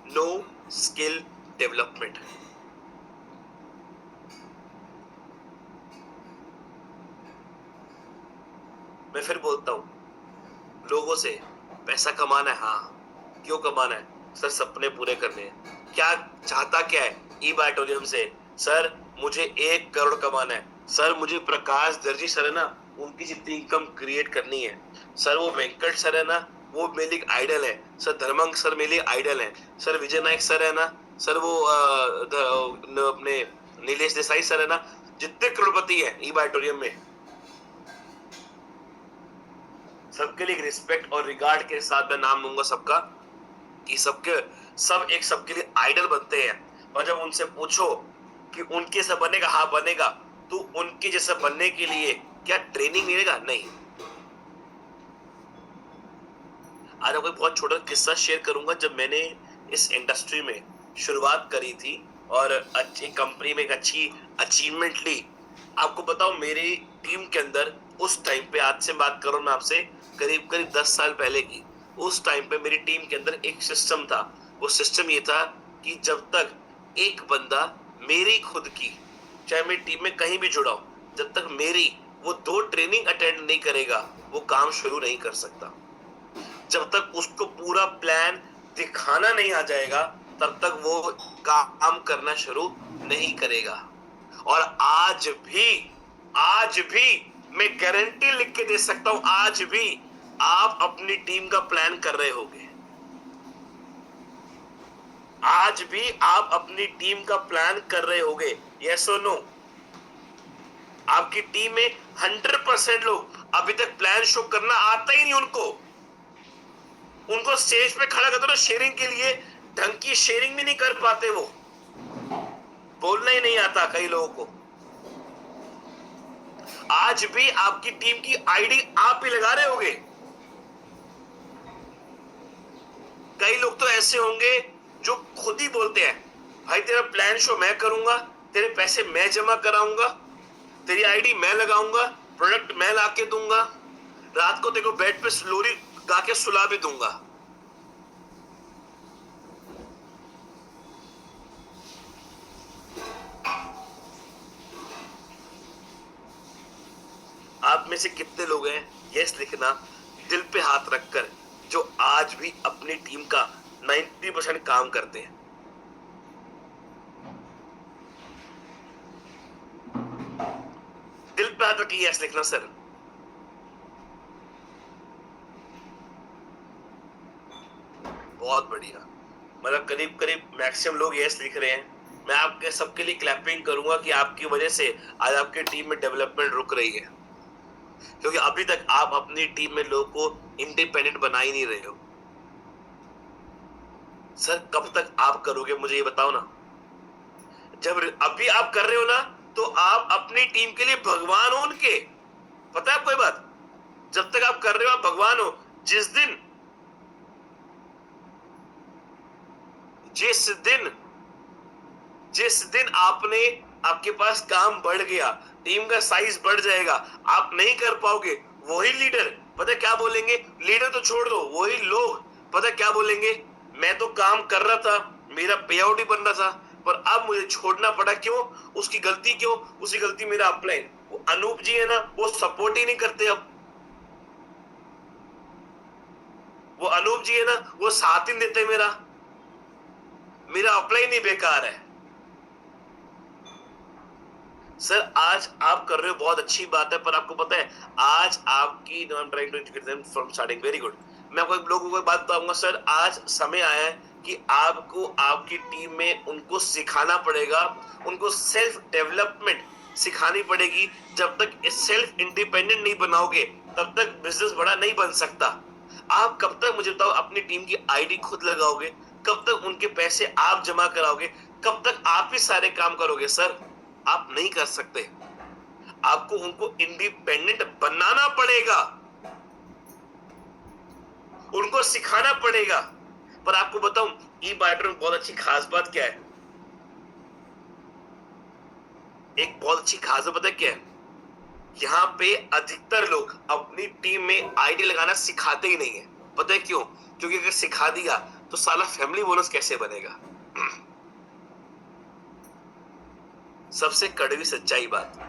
नो स्किल डेवलपमेंट। मैं फिर बोलता हूं, लोगों से पैसा कमाना है, हाँ क्यों कमाना है? सर सपने पूरे करने हैं। क्या चाहता क्या है ई बायोटोरियम से? सर मुझे 1 करोड़ कमाना है। सर मुझे प्रकाश दर्जी सर है ना, उनकी जितनी इनकम क्रिएट करनी है। सर वो वेंकट सर है ना, वो मेरे लिए आइडल है। सर धर्मंग सर मेरे लिए आइडल है। सर विजय नायक सर है ना, सर वो अपने नीलेश देसाई सर है ना, जितने करोड़पति है ई बायोटोरियम में, सबके लिए रिस्पेक्ट और रिगार्ड के साथ मैं नाम लूंगा सबका, कि सब एक सबके लिए आइडल बनते हैं। और जब उनसे पूछो कि उनके जैसा बनेगा, हाँ बनेगा, तो उनके जैसा बनने के लिए क्या ट्रेनिंग मिलेगा? नहीं। आज आपको बहुत छोटा किस्सा शेयर करूंगा। जब मैंने इस इंडस्ट्री में शुरुआत करी थी और अच्छी कंपनी में एक अच्छी अचीवमेंट ली, आपको बताओ मेरी टीम के अंदर उस टाइम पे, आज से बात करूं मैं आपसे करीब 10 साल पहले की, उस टाइम पे मेरी टीम के अंदर एक सिस्टम था। वो सिस्टम ये था कि जब तक एक बंदा मेरी खुद की, चाहे मेरी टीम में कहीं भी जुड़ा हो, जब तक मेरी वो 2 ट्रेनिंग अटेंड नहीं करेगा, वो काम शुरू नहीं कर सकता। जब तक उसको पूरा प्लान दिखाना नहीं आ जाएगा, तब तक वो काम करना शुरू नहीं करेगा। और आज भी मैं गारंटी लिख के दे सकता हूं, आज भी आप अपनी टीम का प्लान कर रहे होंगे। आज भी आप अपनी टीम का प्लान कर रहे होंगे। यस और नो? आपकी टीम में 100% लोग अभी तक प्लान शो करना आता ही नहीं उनको स्टेज पे खड़ा करते ना शेयरिंग के लिए, ढंग की शेयरिंग भी नहीं कर पाते, वो बोलना ही नहीं आता कई लोगों को। आज भी आपकी टीम की आईडी आप ही लगा रहे होंगे। कई लोग तो ऐसे होंगे जो खुद ही बोलते हैं, भाई तेरा प्लान शो मैं करूंगा, तेरे पैसे मैं जमा कराऊंगा, तेरी आईडी मैं लगाऊंगा, प्रोडक्ट मैं लाके दूंगा, रात को तेरे को बेड पे स्लोरी गा के सुला भी दूंगा। आप में से कितने लोग हैं, यस लिखना दिल पे हाथ रखकर, जो आज भी अपनी टीम का 90% काम करते हैं। दिल पे हाथ रखिए, यस लिखना सर। बहुत बढ़िया, मतलब करीब करीब मैक्सिमम लोग यस लिख रहे हैं। मैं आपके सबके लिए क्लैपिंग करूंगा कि आपकी वजह से आज आपकी टीम में डेवलपमेंट रुक रही है, क्योंकि अभी तक आप अपनी टीम में लोगों को इंडिपेंडेंट बना ही नहीं रहे हो। सर कब तक आप करोगे, मुझे ये बताओ ना। जब अभी आप कर रहे हो ना, तो आप अपनी टीम के लिए भगवान हो उनके। पता है आपको ये बात? जब तक आप कर रहे हो आप भगवान हो। जिस दिन जिस दिन आपने, आपके पास काम बढ़ गया, टीम का साइज बढ़ जाएगा, आप नहीं कर पाओगे, वही लीडर पता क्या बोलेंगे? लीडर तो छोड़ दो, वही लोग पता क्या बोलेंगे? मैं तो काम कर रहा था, मेरा पे आउट ही बन रहा था, पर अब मुझे छोड़ना पड़ा। क्यों? उसकी गलती क्यों? उसकी गलती मेरा अपलाइन, वो अनूप जी है ना, वो सपोर्ट ही नहीं करते। अब वो अनूप जी है ना, वो साथ ही नहीं देते मेरा अपलाइन ही बेकार है। सर आज आप कर रहे हो बहुत अच्छी बात है, पर आपको पता है आज आपकी फ्रॉम स्टार्टिंग वेरी गुड। मैं आपको लोगों को बात बताऊंगा सर, आज समय आया है कि आपको आपकी टीम में उनको सिखाना पड़ेगा, उनको सेल्फ डेवलपमेंट सिखानी पड़ेगी। जब तक सेल्फ इंडिपेंडेंट नहीं बनाओगे तब तक बिजनेस बड़ा नहीं बन सकता। आप कब तक, मुझे बताओ, अपनी टीम की आईडी खुद लगाओगे? कब तक उनके पैसे आप जमा कराओगे? कब तक आप ही सारे काम करोगे? सर आप नहीं कर सकते। आपको उनको इंडिपेंडेंट बनाना पड़ेगा, उनको सिखाना पड़ेगा। पर आपको बताऊं ई बाइटर में बहुत अच्छी खास बात क्या है? एक बहुत अच्छी खास बात पता है क्या है? यहाँ पे अधिकतर लोग अपनी टीम में आईडी लगाना सिखाते ही नहीं है। पता है क्यों? क्योंकि अगर सिखा दिया तो साला फैमिली बोनस कैसे बनेगा? सबसे कड़वी सच्चाई बात,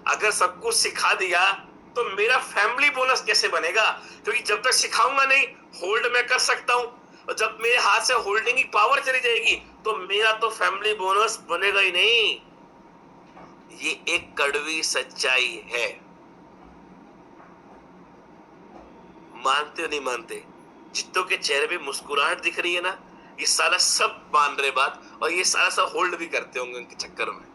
अगर सब कुछ सिखा दिया तो मेरा फैमिली बोनस कैसे बनेगा? क्योंकि जब तक सिखाऊंगा नहीं, होल्ड मैं कर सकता हूं, और जब मेरे हाथ से होल्डिंग की पावर चली जाएगी तो मेरा तो फैमिली बोनस बनेगा ही नहीं। ये एक कड़वी सच्चाई है। मानते हो नहीं मानते? जितनों के चेहरे पे मुस्कुराहट दिख रही है ना, ये सारा सब मान रहे बात, और ये सारा सब होल्ड भी करते होंगे उनके चक्कर में।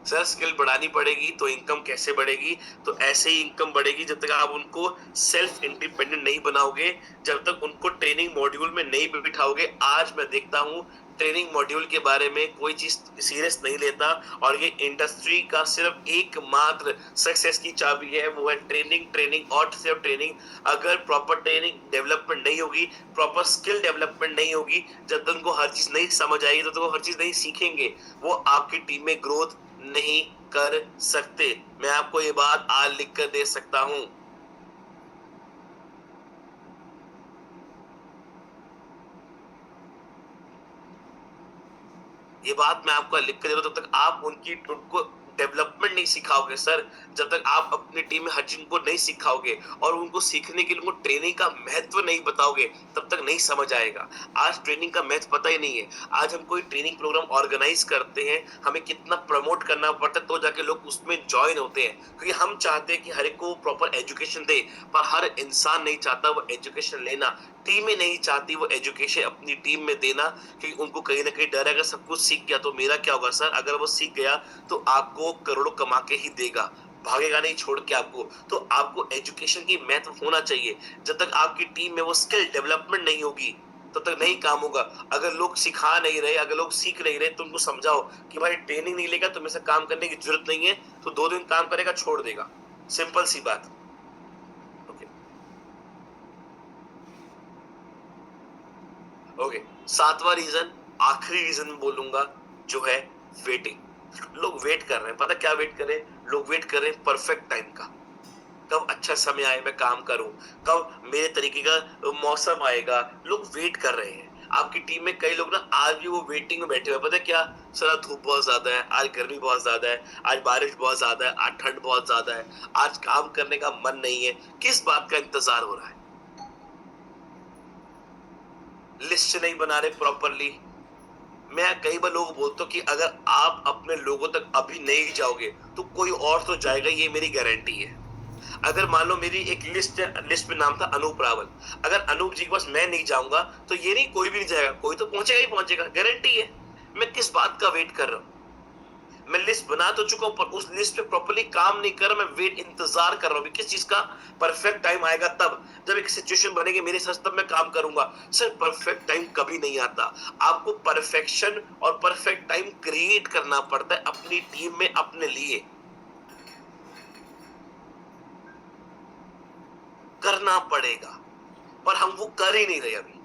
सर स्किल बढ़ानी पड़ेगी तो इनकम कैसे बढ़ेगी? तो ऐसे ही इनकम बढ़ेगी जब तक आप उनको सेल्फ इंडिपेंडेंट नहीं बनाओगे, जब तक उनको ट्रेनिंग मॉड्यूल में नहीं बिठाओगे। आज मैं देखता हूं ट्रेनिंग मॉड्यूल के बारे में कोई चीज सीरियस नहीं लेता, और ये इंडस्ट्री का सिर्फ एकमात्र सक्सेस की चाबी है, वो है ट्रेनिंग, ट्रेनिंग और सिर्फ ट्रेनिंग। अगर प्रॉपर ट्रेनिंग डेवलपमेंट नहीं होगी, प्रॉपर स्किल डेवलपमेंट नहीं होगी, जब तक उनको हर चीज नहीं समझ आएगी, जब तक वो हर चीज नहीं सीखेंगे, वो आपकी टीम में ग्रोथ नहीं कर सकते। मैं आपको ये बात आज लिख कर दे सकता हूं। ये बात मैं आपको लिख कर दे रहा हूं, तब तक आप उनको डेवलपमेंट नहीं सिखाओगे सर, जब तक आप अपनी टीम में हर चीज को नहीं सिखाओगे और उनको सीखने के लिए उनको ट्रेनिंग का महत्व नहीं बताओगे, तब तक नहीं समझ आएगा। आज ट्रेनिंग का महत्व पता ही नहीं है। आज हम कोई ट्रेनिंग प्रोग्राम ऑर्गेनाइज करते हैं, हमें कितना प्रमोट करना पड़ता है तो जाके लोग उसमें ज्वाइन होते हैं, क्योंकि हम चाहते हैं कि हर एक को प्रॉपर एजुकेशन दे, पर हर इंसान नहीं चाहता वो एजुकेशन लेना, टीमें नहीं चाहती वो एजुकेशन अपनी टीम में देना, क्योंकि उनको कहीं ना कहीं डर है अगर सब कुछ सीख गया तो मेरा क्या होगा सर। अगर वो सीख गया तो आपको करोड़ों कमा के ही देगा, भागेगा नहीं छोड़ के आपको। तो आपको एजुकेशन की महत्व होना चाहिए। जब तक आपकी टीम में वो स्किल डेवलपमेंट नहीं होगी तब तक नहीं काम होगा। अगर लोग सिखा नहीं रहे, अगर लोग सीख नहीं रहे, तो उनको समझाओ कि भाई ट्रेनिंग नहीं लेगा तुम्हें से काम करने की जरूरत नहीं है, तो 2 दिन काम करेगा छोड़ देगा, सिंपल सी बात। ओके, 7वां रीजन, आखिरी रीजन बोलूंगा, जो है वेटिंग। लोग वेट कर रहे हैं, पता क्या वेट कर रहे हैं? लोग वेट कर रहे हैं परफेक्ट टाइम का, कब अच्छा समय आए मैं काम करूं, कब मेरे तरीके का मौसम आएगा। लोग वेट कर रहे हैं। आपकी टीम में कई लोग ना आज भी वो वेटिंग में बैठे हुए, पता है क्या? सर आज धूप बहुत ज्यादा है, आज गर्मी बहुत ज्यादा है, आज बारिश बहुत ज्यादा है, आज ठंड बहुत ज्यादा है, आज काम करने का मन नहीं है। किस बात का इंतजार हो रहा है? लिस्ट नहीं बना रहे प्रॉपरली। मैं कई बार लोगों को बोलता हूँ कि अगर आप अपने लोगों तक अभी नहीं जाओगे तो कोई और तो जाएगा, ये मेरी गारंटी है। अगर मान लो मेरी एक लिस्ट में नाम था अनूप रावल, अगर अनूप जी के पास मैं नहीं जाऊंगा तो ये नहीं कोई भी नहीं जाएगा, कोई तो पहुंचेगा ही पहुंचेगा, गारंटी है। मैं किस बात का वेट कर रहा हूँ? मैं लिस्ट बना तो चुका हूं पर उस लिस्ट पे प्रॉपर्ली काम नहीं कर रहा। मैं वेट इंतजार कर रहा हूं किस चीज का? परफेक्ट टाइम आएगा तब, जब एक सिचुएशन बनेगी मेरे साथ, तब मैं काम करूंगा। सर परफेक्ट टाइम कभी नहीं आता। आपको परफेक्शन और परफेक्ट टाइम क्रिएट करना पड़ता है अपनी टीम में, अपने लिए करना पड़ेगा, पर हम वो कर ही नहीं रहे अभी।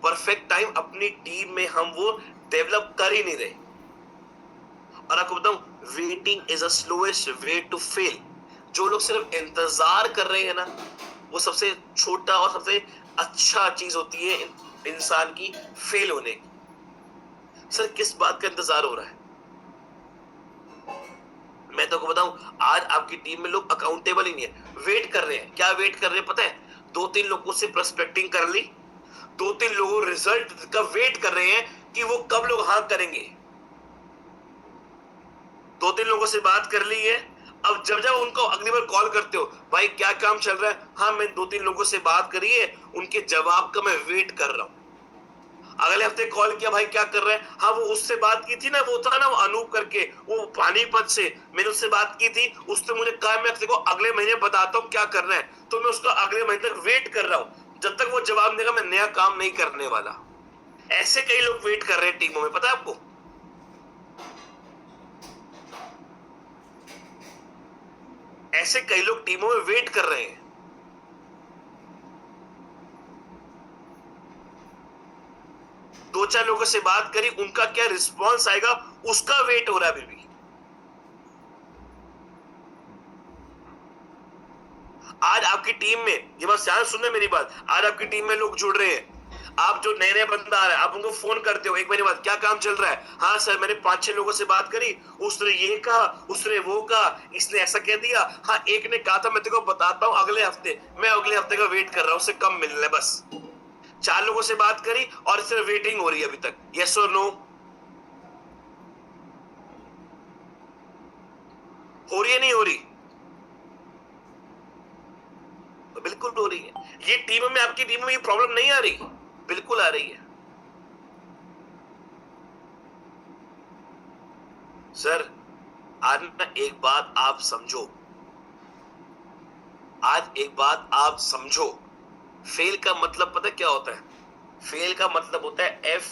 परफेक्ट टाइम अपनी टीम में हम वो डेवलप कर ही नहीं रहे। और आपको बताऊं, waiting is the slowest way to fail. जो लोग सिर्फ इंतजार कर रहे हैं ना, वो सबसे छोटा और सबसे अच्छा चीज होती है इंसान की फेल होने की। सर किस बात का इंतजार हो रहा है? मैं तो आपको बताऊं, आज आपकी टीम में लोग अकाउंटेबल ही नहीं है, वेट कर रहे हैं। क्या वेट कर रहे हैं पता है? 2-3 लोगों से प्रोस्पेक्टिंग कर ली, 2-3 लोगों रिजल्ट का वेट कर रहे हैं कि वो कब लोग हाँ करेंगे। 2-3 लोगों से बात कर ली है, अब जब जब उनको अगली बार कॉल करते हो, भाई क्या काम चल रहा है? हाँ मैं 2-3 लोगों से बात करी है, उनके जवाब का मैं वेट कर रहा हूं। अगले हफ्ते कॉल किया, भाई क्या कर रहे हैं? हाँ वो उससे बात की थी ना, वो था ना वो अनूप करके, वो पानीपत से, मैंने उससे बात की थी, उसने मुझे कहा मैं तेरे को अगले महीने बताता हूँ क्या करना है। तो मैं उसका अगले महीने तक वेट कर रहा हूँ, जब तक वो जवाब देगा मैं नया काम नहीं करने वाला। ऐसे कई लोग वेट कर रहे हैं टीमों में, पता है आपको? ऐसे कई लोग टीमों में वेट कर रहे हैं। दो चार लोगों से बात करी, उनका क्या रिस्पॉन्स आएगा उसका वेट हो रहा है अभी भी। आज आपकी टीम में, ये बात ध्यान सुनना मेरी बात, आज आपकी टीम में लोग जुड़ रहे हैं, आप जो नए नए बंदा आ रहा है, आप उनको फोन करते हो एक महीने बाद, क्या काम चल रहा है? हाँ सर मैंने 5-6 लोगों से बात करी, उसने ये कहा, उसने वो कहा, इसने ऐसा कह दिया, हाँ एक ने कहा था मैं तेरे को बताता हूँ अगले हफ्ते। मैं अगले हफ्ते का वेट कर रहा हूँ, उससे कम मिलना है बस। 4 लोगों से बात करी और सिर्फ वेटिंग हो रही है अभी तक, यस और नो? हो रही है नहीं हो रही? तो बिल्कुल हो रही है। ये टीम में, आपकी टीम में ये प्रॉब्लम नहीं आ रही? बिल्कुल आ रही है। सर आज ना एक बात आप समझो, आज एक बात आप समझो, फेल का मतलब पता क्या होता है? फेल का मतलब होता है एफ,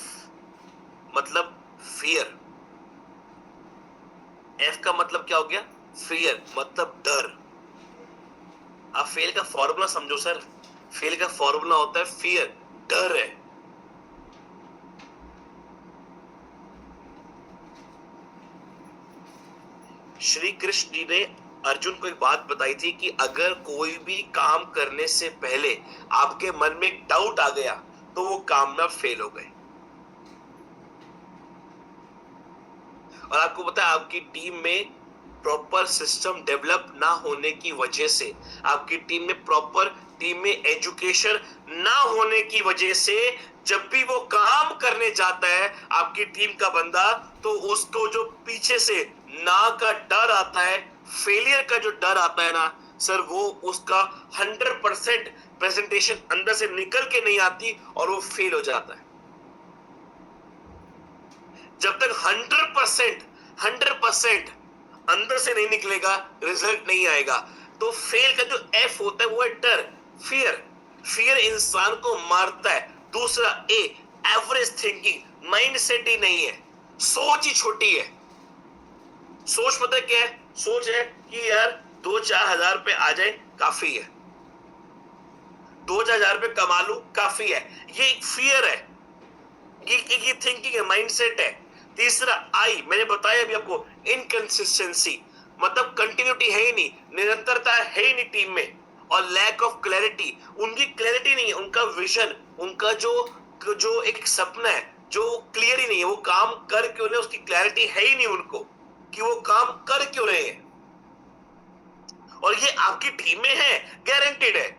मतलब फियर। एफ का मतलब क्या हो गया? फियर, मतलब डर। आप फेल का फॉर्मूला समझो सर, फेल का फॉर्मूला होता है फियर, डर है। श्री कृष्ण जी ने अर्जुन को एक बात बताई थी कि अगर कोई भी काम करने से पहले आपके मन में एक डाउट आ गया तो वो काम में फेल हो गए। और आपको पता है आपकी टीम में प्रॉपर सिस्टम डेवलप ना होने की वजह से, आपकी टीम में प्रॉपर टीम में एजुकेशन ना होने की वजह से, जब भी वो काम करने जाता है आपकी टीम का बंदा, तो उसको जो पीछे से ना का डर आता है, फेलियर का जो डर आता है ना सर, वो उसका 100% प्रेजेंटेशन अंदर से निकल के नहीं आती और वो फेल हो जाता है। जब तक 100% अंदर से नहीं निकलेगा, रिजल्ट नहीं आएगा। तो फेल का जो एफ होता है वो है डर, फियर। फियर इंसान को मारता है। दूसरा ए, एवरेज थिंकिंग, माइंडसेट ही नहीं है, सोच ही छोटी है। सोच पता है क्या है? सोच है कि यार 2-4 हजार रुपए आ जाए काफी है, 2-4 हजार रुपए कमा लू काफी है। ये एक फियर है, ये थिंकिंग है, माइंडसेट है। तीसरा आई, मैंने बताया अभी आपको, इनकंसिस्टेंसी, मतलब कंटिन्यूटी है ही नहीं, निरंतरता है ही नहीं टीम में। और लैक ऑफ क्लैरिटी, उनकी क्लैरिटी नहीं है, उनका विजन, उनका जो एक सपना है जो क्लियर ही नहीं है। वो काम कर क्यों रहे, उसकी क्लैरिटी है ही नहीं उनको कि वो काम कर क्यों रहे हैं। और ये आपकी टीम में है, गारंटेड है।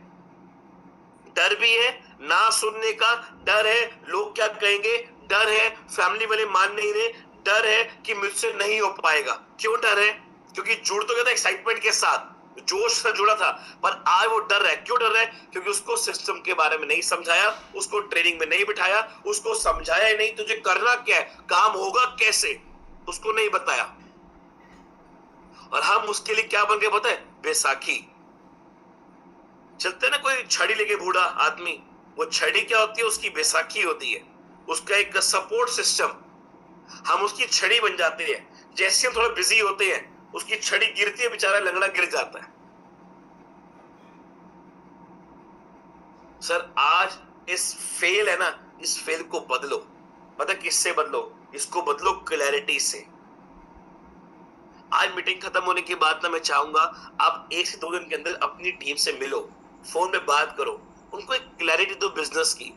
डर भी है, ना सुनने का डर है, लोग क्या कहेंगे डर है, फैमिली वाले मान नहीं रहे डर है कि मुझसे नहीं हो पाएगा। क्यों डर है? क्योंकि जुड़ तो गया था एक्साइटमेंट के साथ, जोश से जुड़ा था, पर आज वो डर है। क्यों डर है? क्योंकि उसको सिस्टम के बारे में नहीं समझाया, उसको ट्रेनिंग में नहीं बिठाया, उसको समझाया ही नहीं तुझे करना क्या है, काम होगा कैसे, उसको नहीं बताया। और हम उसके लिए क्या बन गए पता है? बैसाखी। चलते ना कोई छड़ी लेके बूढ़ा आदमी, वो छड़ी क्या होती है? उसकी बैसाखी होती है, उसका एक सपोर्ट सिस्टम। हम उसकी छड़ी बन जाते हैं। जैसे हम थोड़ा बिजी होते हैं, उसकी छड़ी गिरती है, बेचारा लंगड़ा गिर जाता है। सर आज इस फेल है ना, इस फेल को बदलो। पता किससे बदलो? इसको बदलो क्लैरिटी से। आज मीटिंग खत्म होने के बाद ना मैं चाहूंगा आप 1 से 2 दिन के अंदर अपनी टीम से मिलो, फोन में बात करो, उनको एक क्लैरिटी दो बिजनेस की,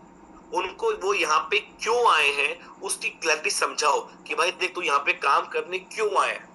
उनको वो यहाँ पे क्यों आए हैं उसकी क्लैरिटी समझाओ कि भाई देख तू यहाँ पे काम करने क्यों आया है।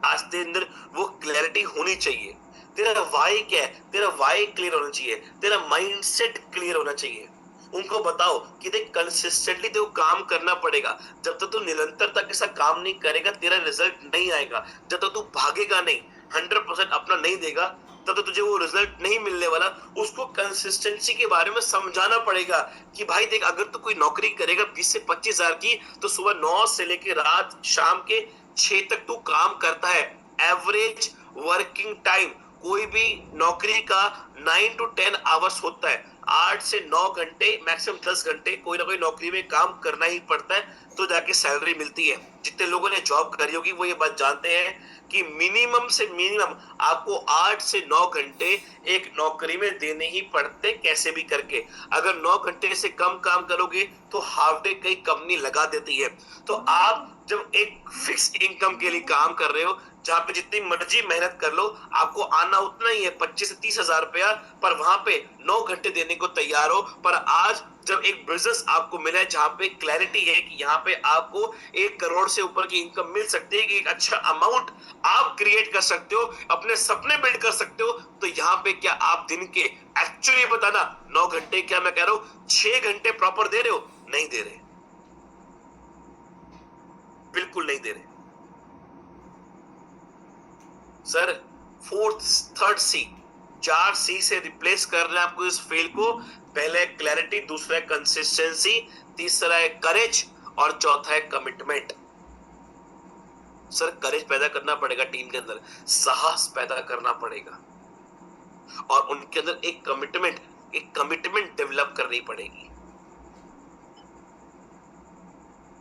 आज तेरे अंदर वो क्लैरिटी होनी चाहिए। तेरा वाई क्या है? तेरा वाई क्लियर होना चाहिए, तेरा माइंडसेट क्लियर होना चाहिए। उनको बताओ कि देख कंसिस्टेंटली तेरे को काम करना पड़ेगा। जब तक तू निरंतरता के साथ काम नहीं करेगा तेरा रिजल्ट नहीं आएगा। जब तक तू भागेगा नहीं, 100% अपना नहीं देगा, तब तक तुझे वो रिजल्ट नहीं मिलने वाला। उसको कंसिस्टेंसी के बारे में समझाना पड़ेगा कि भाई देख अगर तू कोई नौकरी करेगा 20 से 25 हजार की, तो सुबह 9 से लेकर रात शाम के 6 तक तू काम करता है। एवरेज वर्किंग टाइम कोई भी नौकरी का 9 to 10 आवर्स होता है। 8 से 9 घंटे, मैक्सिमम 10 घंटे कोई ना कोई नौकरी में काम करना ही पड़ता है, तो जाके सैलरी मिलती है। जितने लोगों ने जॉब करी होगी वो ये बात जानते हैं कि मिनिमम से मिनिमम आपको 8 से 9 घंटे एक नौकरी में देने ही पड़ते, कैसे भी करके। अगर 9 घंटे से कम काम करोगे तो हाफ डे कई कंपनी लगा देती है। तो आप जब एक फिक्स इनकम के लिए काम कर रहे हो, जहां पे जितनी मर्जी मेहनत कर लो आपको आना उतना ही है, 25 से 30 हजार रुपया, पर वहां पे 9 घंटे देने को तैयार हो। पर आज जब एक बिजनेस आपको मिला है जहां पे क्लैरिटी है कि यहाँ पे आपको 1 करोड़ से ऊपर की इनकम मिल सकती है, कि एक अच्छा अमाउंट आप क्रिएट कर सकते हो, अपने सपने बिल्ड कर सकते हो, तो यहाँ पे क्या आप दिन के एक्चुअली बताना 9 घंटे, क्या मैं कह रहा हूं 6 घंटे प्रॉपर दे रहे हो? नहीं दे रहे, बिल्कुल नहीं दे रहे सर। 4th 3rd सी, 4 सी से रिप्लेस कर रहे हैं आपको इस फेल को। पहला है क्लैरिटी, दूसरा है कंसिस्टेंसी, तीसरा है करेज और चौथा है कमिटमेंट। सर करेज पैदा करना पड़ेगा टीम के अंदर, साहस पैदा करना पड़ेगा, और उनके अंदर एक कमिटमेंट डेवलप करनी पड़ेगी।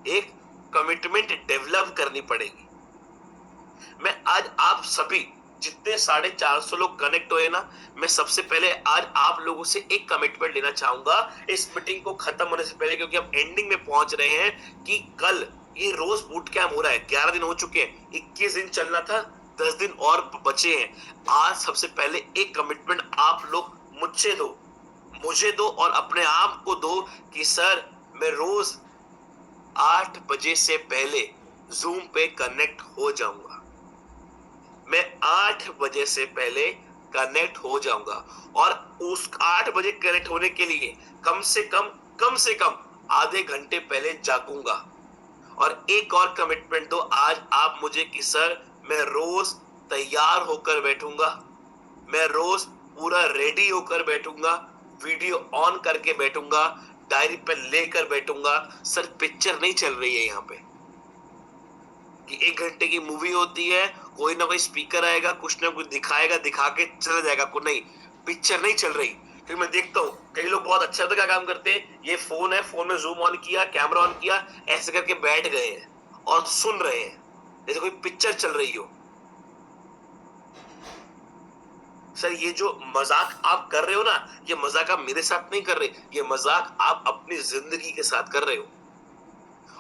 एक कमिटमेंट डेवलप करनी पड़ेगी। मैं आज आप सभी जितने 450 लोग कनेक्ट हुए ना, मैं सबसे पहले आज आप लोगों से एक कमिटमेंट लेना चाहूंगा इस मीटिंग को खत्म होने से पहले, क्योंकि हम एंडिंग में पहुंच रहे हैं कि कल ये रोज बूट कैंप हो रहा है। 11 दिन हो चुके हैं, 21 दिन चलना था, 10 दिन और बचे हैं। आज सबसे पहले एक कमिटमेंट आप लोग मुझसे दो, मुझे दो और अपने आप को दो कि सर मैं रोज 8 बजे से पहले जूम पे कनेक्ट हो जाऊंगा। मैं 8 बजे से पहले कनेक्ट हो जाऊंगा और उस 8 बजे कनेक्ट होने के लिए कम से कम आधे घंटे पहले जागूंगा। और एक और कमिटमेंट दो आज आप मुझे कि सर मैं रोज तैयार होकर बैठूंगा, मैं रोज पूरा रेडी होकर बैठूंगा, वीडियो ऑन करके बैठूंगा, डायरी पे लेकर बैठूंगा। सर पिक्चर नहीं चल रही है यहाँ पे कि 1 घंटे की मूवी होती है, कोई ना कोई स्पीकर आएगा, कुछ ना कुछ दिखाएगा, दिखा के चला जाएगा। को नहीं, पिक्चर नहीं चल रही। फिर मैं देखता हूँ कई लोग बहुत अच्छा तो क्या काम करते हैं, ये फोन है, फोन में जूम ऑन किया, कैमरा ऑन किया, ऐसे करके बैठ गए हैं और सुन रहे हैं जैसे कोई पिक्चर चल रही हो। सर ये जो मजाक आप कर रहे हो ना, ये मजाक आप मेरे साथ नहीं कर रहे, ये मजाक आप अपनी जिंदगी के साथ कर रहे हो।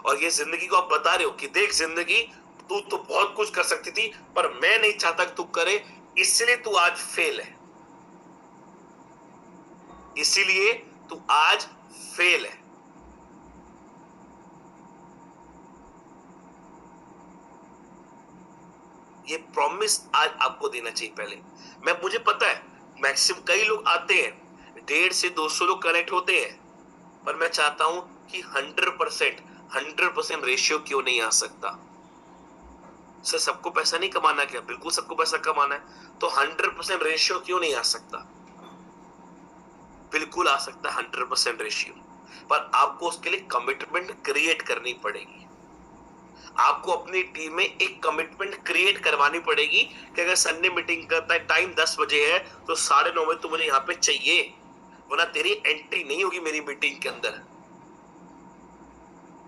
और ये जिंदगी को आप बता रहे हो कि देख जिंदगी, तू तो बहुत कुछ कर सकती थी पर मैं नहीं चाहता कि तू करे, इसलिए तू आज फेल है, इसीलिए तू आज फेल है। ये प्रॉमिस आज आपको देना चाहिए पहले। मुझे पता है मैक्सिमम कई लोग आते हैं, 150 से 200 लोग कनेक्ट होते हैं, पर मैं चाहता हूं कि 100% रेशियो क्यों नहीं आ सकता। सर सबको पैसा नहीं कमाना क्या? बिल्कुल सबको पैसा कमाना है, तो 100% रेशियो क्यों नहीं आ सकता? बिल्कुल आ सकता है 100% रेशियो, पर आपको उसके लिए कमिटमेंट क्रिएट करनी पड़ेगी। आपको अपनी टीम में एक कमिटमेंट क्रिएट करवानी पड़ेगी कि अगर संडे मीटिंग करता है, टाइम 10 बजे है तो 9:30 बजे तो मुझे यहाँ पे चाहिए, वरना तेरी एंट्री नहीं होगी मेरी मीटिंग के अंदर।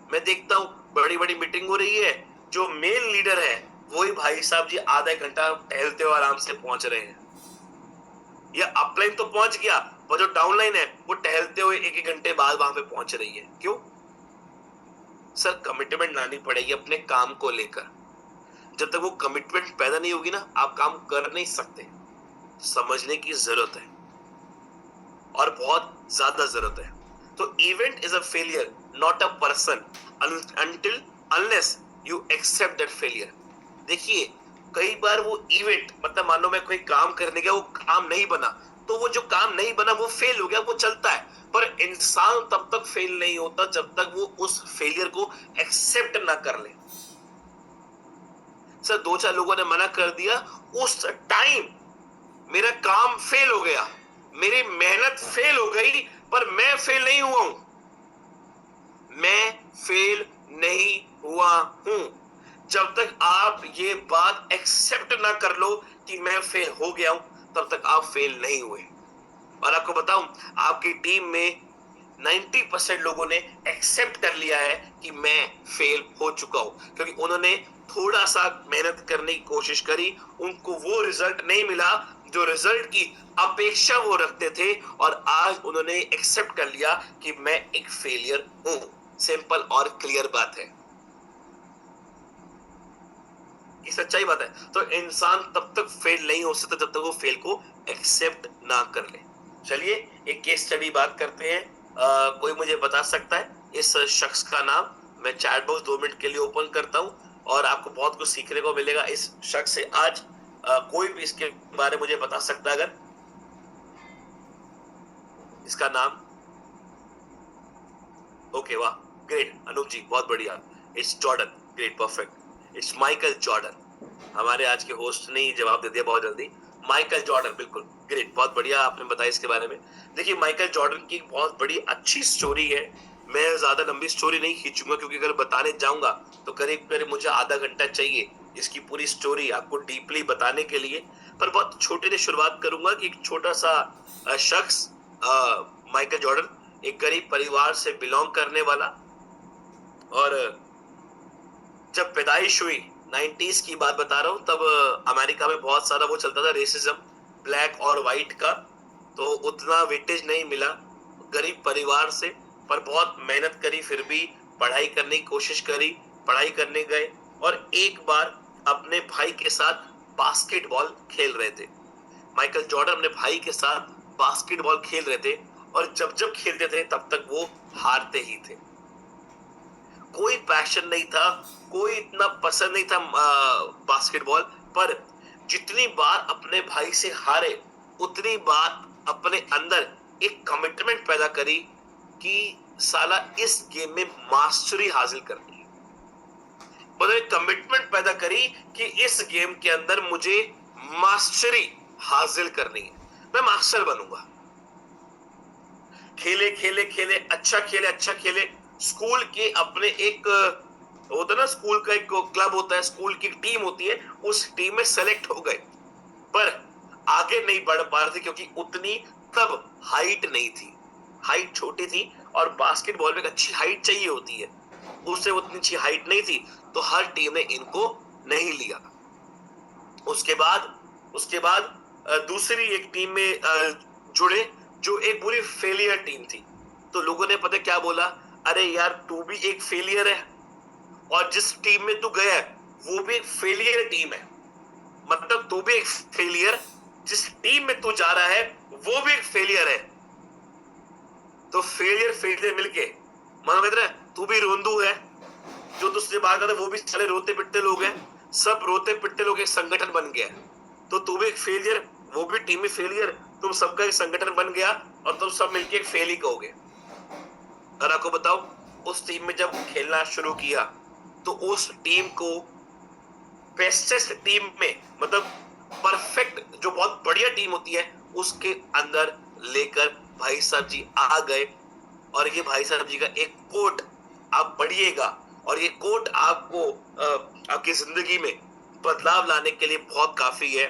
मैं देखता हूँ बड़ी बड़ी मीटिंग हो रही है, जो मेन लीडर है वही भाई साहब जी आधा घंटा टहलते हुए आराम से पहुंच रहे हैं, या अपलाइन तो पहुंच गया पर जो डाउनलाइन है वो टहलते हुए 1-1 घंटे बाद वहां पे पहुंच रही है। क्यों? सर कमिटमेंट लानी पड़ेगी अपने काम को लेकर। जब तक वो कमिटमेंट पैदा नहीं होगी ना, आप काम कर नहीं सकते। समझने की जरूरत है और बहुत ज्यादा जरूरत है। तो event is a failure not a person until unless you accept that failure. देखिए कई बार वो इवेंट, मतलब मान लो मैं कोई काम करने गया, वो काम नहीं बना, तो वो जो काम नहीं बना वो फेल हो गया, वो चलता है। पर इंसान तब तक फेल नहीं होता जब तक वो उस फेलियर को एक्सेप्ट ना कर ले। सर 2-4 लोगों ने मना कर दिया, उस टाइम मेरा काम फेल हो गया, मेरी मेहनत फेल हो गई, पर मैं फेल नहीं हुआ हूं, मैं फेल नहीं हुआ हूं। जब तक आप ये बात एक्सेप्ट ना कर लो कि मैं फेल हो गया हूं, तब तक आप फेल नहीं हुए। और आपको बताऊं, आपकी टीम में 90% लोगों ने एक्सेप्ट कर लिया है कि मैं फेल हो चुका हूं, क्योंकि उन्होंने थोड़ा सा मेहनत करने की कोशिश करी, उनको वो रिजल्ट नहीं मिला जो रिजल्ट की अपेक्षा वो रखते थे, और आज उन्होंने एक्सेप्ट कर लिया कि मैं एक फेलियर हूं। सिंपल और क्लियर बात है, ये सच्चाई बात है। तो इंसान तब तक फेल नहीं हो सकता जब तक वो फेल को एक्सेप्ट ना कर ले। चलिए एक केस स्टडी बात करते हैं। कोई मुझे बता सकता है इस शख्स का नाम? मैं चैट बॉक्स 2 मिनट के लिए ओपन करता हूं और आपको बहुत कुछ सीखने को मिलेगा इस शख्स से आज। कोई भी इसके बारे में मुझे बता सकता है अगर इसका नाम? ओके वाह ग्रेट अनूप जी, बहुत बढ़िया। It's Jordan, great perfect, it's Michael Jordan. हमारे आज के होस्ट ने ही जवाब दे दिया बहुत जल्दी, माइकल जॉर्डन, बिल्कुल ग्रेट, बहुत बढ़िया आपने बताया इसके बारे में। देखिए माइकल जॉर्डन की बहुत बड़ी अच्छी स्टोरी है। मैं ज्यादा लंबी स्टोरी नहीं खींचूंगा क्योंकि अगर बताने जाऊंगा तो करीब करीब मुझे आधा घंटा चाहिए इसकी पूरी स्टोरी आपको डीपली बताने के लिए। पर बहुत छोटे से शुरुआत करूंगा कि एक छोटा सा शख्स माइकल जॉर्डन एक गरीब परिवार से बिलोंग करने वाला, और जब पैदाइश हुई 90s की बात बता रहा हूं, तब अमेरिका में बहुत सारा वो चलता था रेसिज्म, ब्लैक और व्हाइट का, तो उतना वेटेज नहीं मिला गरीब परिवार से, पर बहुत मेहनत करी, फिर भी पढ़ाई करने की कोशिश करी, पढ़ाई करने गए और एक बार अपने भाई के साथ बास्केटबॉल खेल रहे थे। माइकल जॉर्डन अपने भाई के साथ बास्केटबॉल खेल रहे थे और जब जब खेलते थे तब तक वो हारते ही थे। कोई पैशन नहीं था, कोई इतना पसंद नहीं था बास्केटबॉल। पर जितनी बार अपने भाई से हारे, उतनी बार अपने अंदर एक कमिटमेंट पैदा करी कि साला इस गेम में मास्टरी हासिल करनी है। मतलब एक कमिटमेंट पैदा करी कि इस गेम के अंदर मुझे मास्टरी हासिल करनी है, मैं मास्टर बनूंगा। खेले खेले खेले, अच्छा खेले अच्छा खेले। स्कूल के अपने एक होता है ना, स्कूल का एक क्लब होता है, स्कूल की टीम होती है, उस टीम में सेलेक्ट हो गए। पर आगे नहीं बढ़ पा रहे थे क्योंकि उतनी तब हाइट नहीं थी, हाइट छोटी थी और बास्केटबॉल में एक अच्छी हाइट चाहिए होती है, उससे उतनी अच्छी हाइट नहीं थी, तो हर टीम ने इनको नहीं लिया। उसके बाद दूसरी एक टीम में जुड़े जो एक पूरी फेलियर टीम थी। तो लोगों ने पता क्या बोला, अरे यार तू भी एक फेलियर है और जिस टीम में तू गया है वो भी एक फेलियर टीम है, मतलब तू भी एक फेलियर, जिस टीम में तू जा रहा है वो भी एक फेलियर है। तो फेलियर फेलियर मिलके मतलब कहते हैं तू भी रोंदू है, जो तुझसे बात करते वो भी सारे रोते पिटते लोग हैं, सब रोते पिटते लोग एक संगठन बन गया। तो तू भी एक फेलियर, वो भी टीम में फेलियर, तुम सबका एक संगठन बन गया और तुम सब मिलके एक फेल ही कहोगे। और आपको बताओ, उस टीम में जब खेलना शुरू किया तो उस टीम को बेस्टेस्ट टीम में, मतलब परफेक्ट जो बहुत बढ़िया टीम होती है उसके अंदर लेकर भाई साहब जी आ गए। और ये भाई साहब जी का एक कोट आप पढ़िएगा और ये कोट आपको आपकी जिंदगी में बदलाव लाने के लिए बहुत काफी है।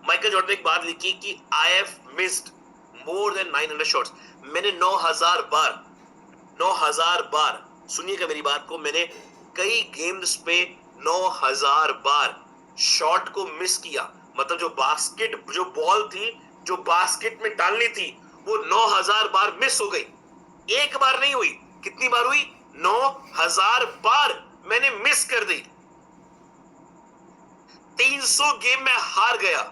माइकल जॉर्डन ने एक बात लिखी कि I have missed more than 900 shots. मैंने 9000 बार, सुनिएगा मेरी बात को, मैंने कई गेम्स पे 9000 बार शॉट को मिस किया। मतलब जो बॉल थी जो बास्केट में डालनी थी वो 9000 बार मिस हो गई, एक बार नहीं हुई। कितनी बार हुई? 9000 बार मैंने मिस कर दी। 300 गेम में हार गया,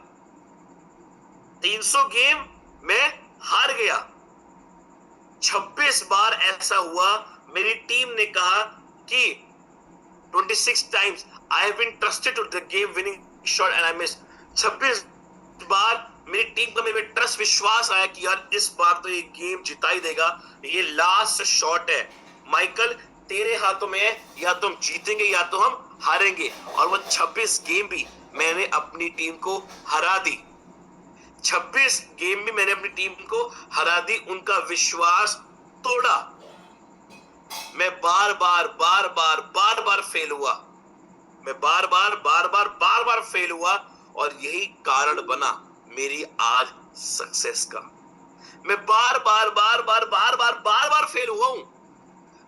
300 गेम में हार गया। 26 बार ऐसा हुआ, मेरी टीम ने कहा कि 26 times I have been trusted to the game winning shot and I missed। 26 बार मेरी टीम का मेरे ट्रस्ट विश्वास आया कि यार इस बार तो ये गेम जिता ही देगा, ये लास्ट शॉट है। माइकल तेरे हाथों में है, या तुम जीतेंगे या तो हम हारेंगे। और वो 26 गेम भी मैंने अपनी टीम को हरा दी, 26 गेम भी मैंने अपनी टीम को हरा दी, उनका विश्वास तोड़ा। मैं बार बार फेल हुआ, मैं बार बार फेल हुआ और यही कारण बना मेरी आज सक्सेस का। मैं बार बार फेल हुआ हूं,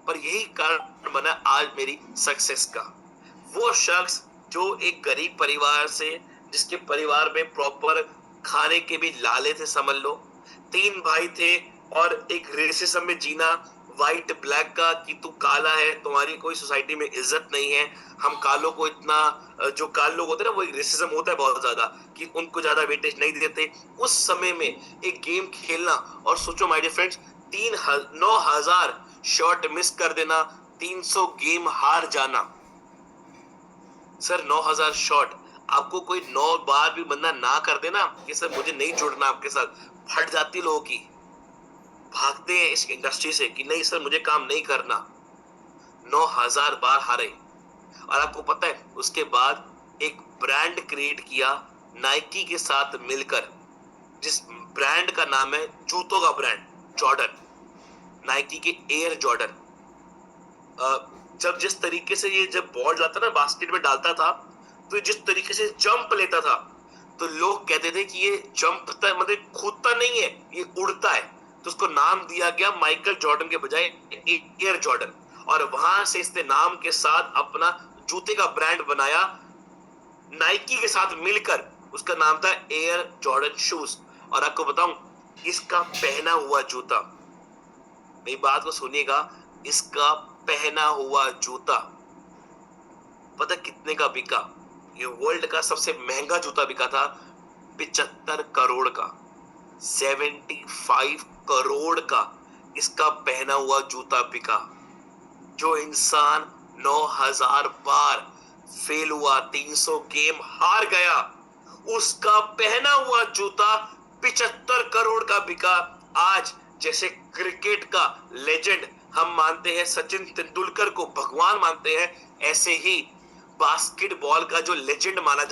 पर यही कारण बना आज मेरी सक्सेस का। वो शख्स जो एक गरीब परिवार से, जिसके परिवार में प्रॉपर खाने के भी लाले थे, समझ लो 3 भाई थे, और एक रेसिज्म में जीना, व्हाइट ब्लैक का, कि तू काला है तुम्हारी कोई सोसाइटी में इज्जत नहीं है, हम कालों को इतना, जो काले लोग होते हैं ना वो एक रेसिज्म होता है बहुत ज्यादा कि उनको ज्यादा वेटेज नहीं देते। उस समय में एक गेम खेलना, और सोचो my dear friends, 9000 shot miss कर देना, 300 गेम हार जाना। सर 9000 शॉट, आपको कोई 9 बार भी बंदा ना कर देना कि सर मुझे नहीं जुड़ना आपके साथ, फट जाती लोगों की, भागते हैं इस इंडस्ट्री से कि नहीं सर मुझे काम नहीं करना। 9000 बार हारे। और आपको पता है उसके बाद एक ब्रांड क्रिएट किया नाइकी के साथ मिलकर, जिस ब्रांड का नाम है जूतों का ब्रांड जॉर्डन, नाइकी के एयर जॉर्डन। जब जिस तरीके से ये जब बॉल जाता ना बास्केट में डालता था, तो जिस तरीके से जंप लेता था, तो लोग कहते थे कि ये जंप मतलब कूदता नहीं है, ये उड़ता है। तो उसको नाम दिया गया माइकल जॉर्डन के बजाय एयर जॉर्डन, और वहां से इसने नाम के साथ अपना जूते का ब्रांड बनाया नाइकी के साथ मिलकर, उसका नाम था एयर जॉर्डन शूज। और आपको बताऊं, इसका पहना हुआ जूता, मेरी बात को सुनिएगा, इसका पहना हुआ जूता पता कितने का बिका? ये वर्ल्ड का सबसे महंगा जूता बिका था 75 करोड़ का, 75 करोड़ का इसका पहना हुआ जूता बिका। जो इंसान 9000 बार फेल हुआ, 300 गेम हार गया, उसका पहना हुआ जूता 75 करोड़ का बिका। आज जैसे क्रिकेट का लेजेंड हम मानते हैं, सचिन तेंदुलकर को भगवान मानते हैं, ऐसे ही बास्केटबॉल का जो लेजेंड माना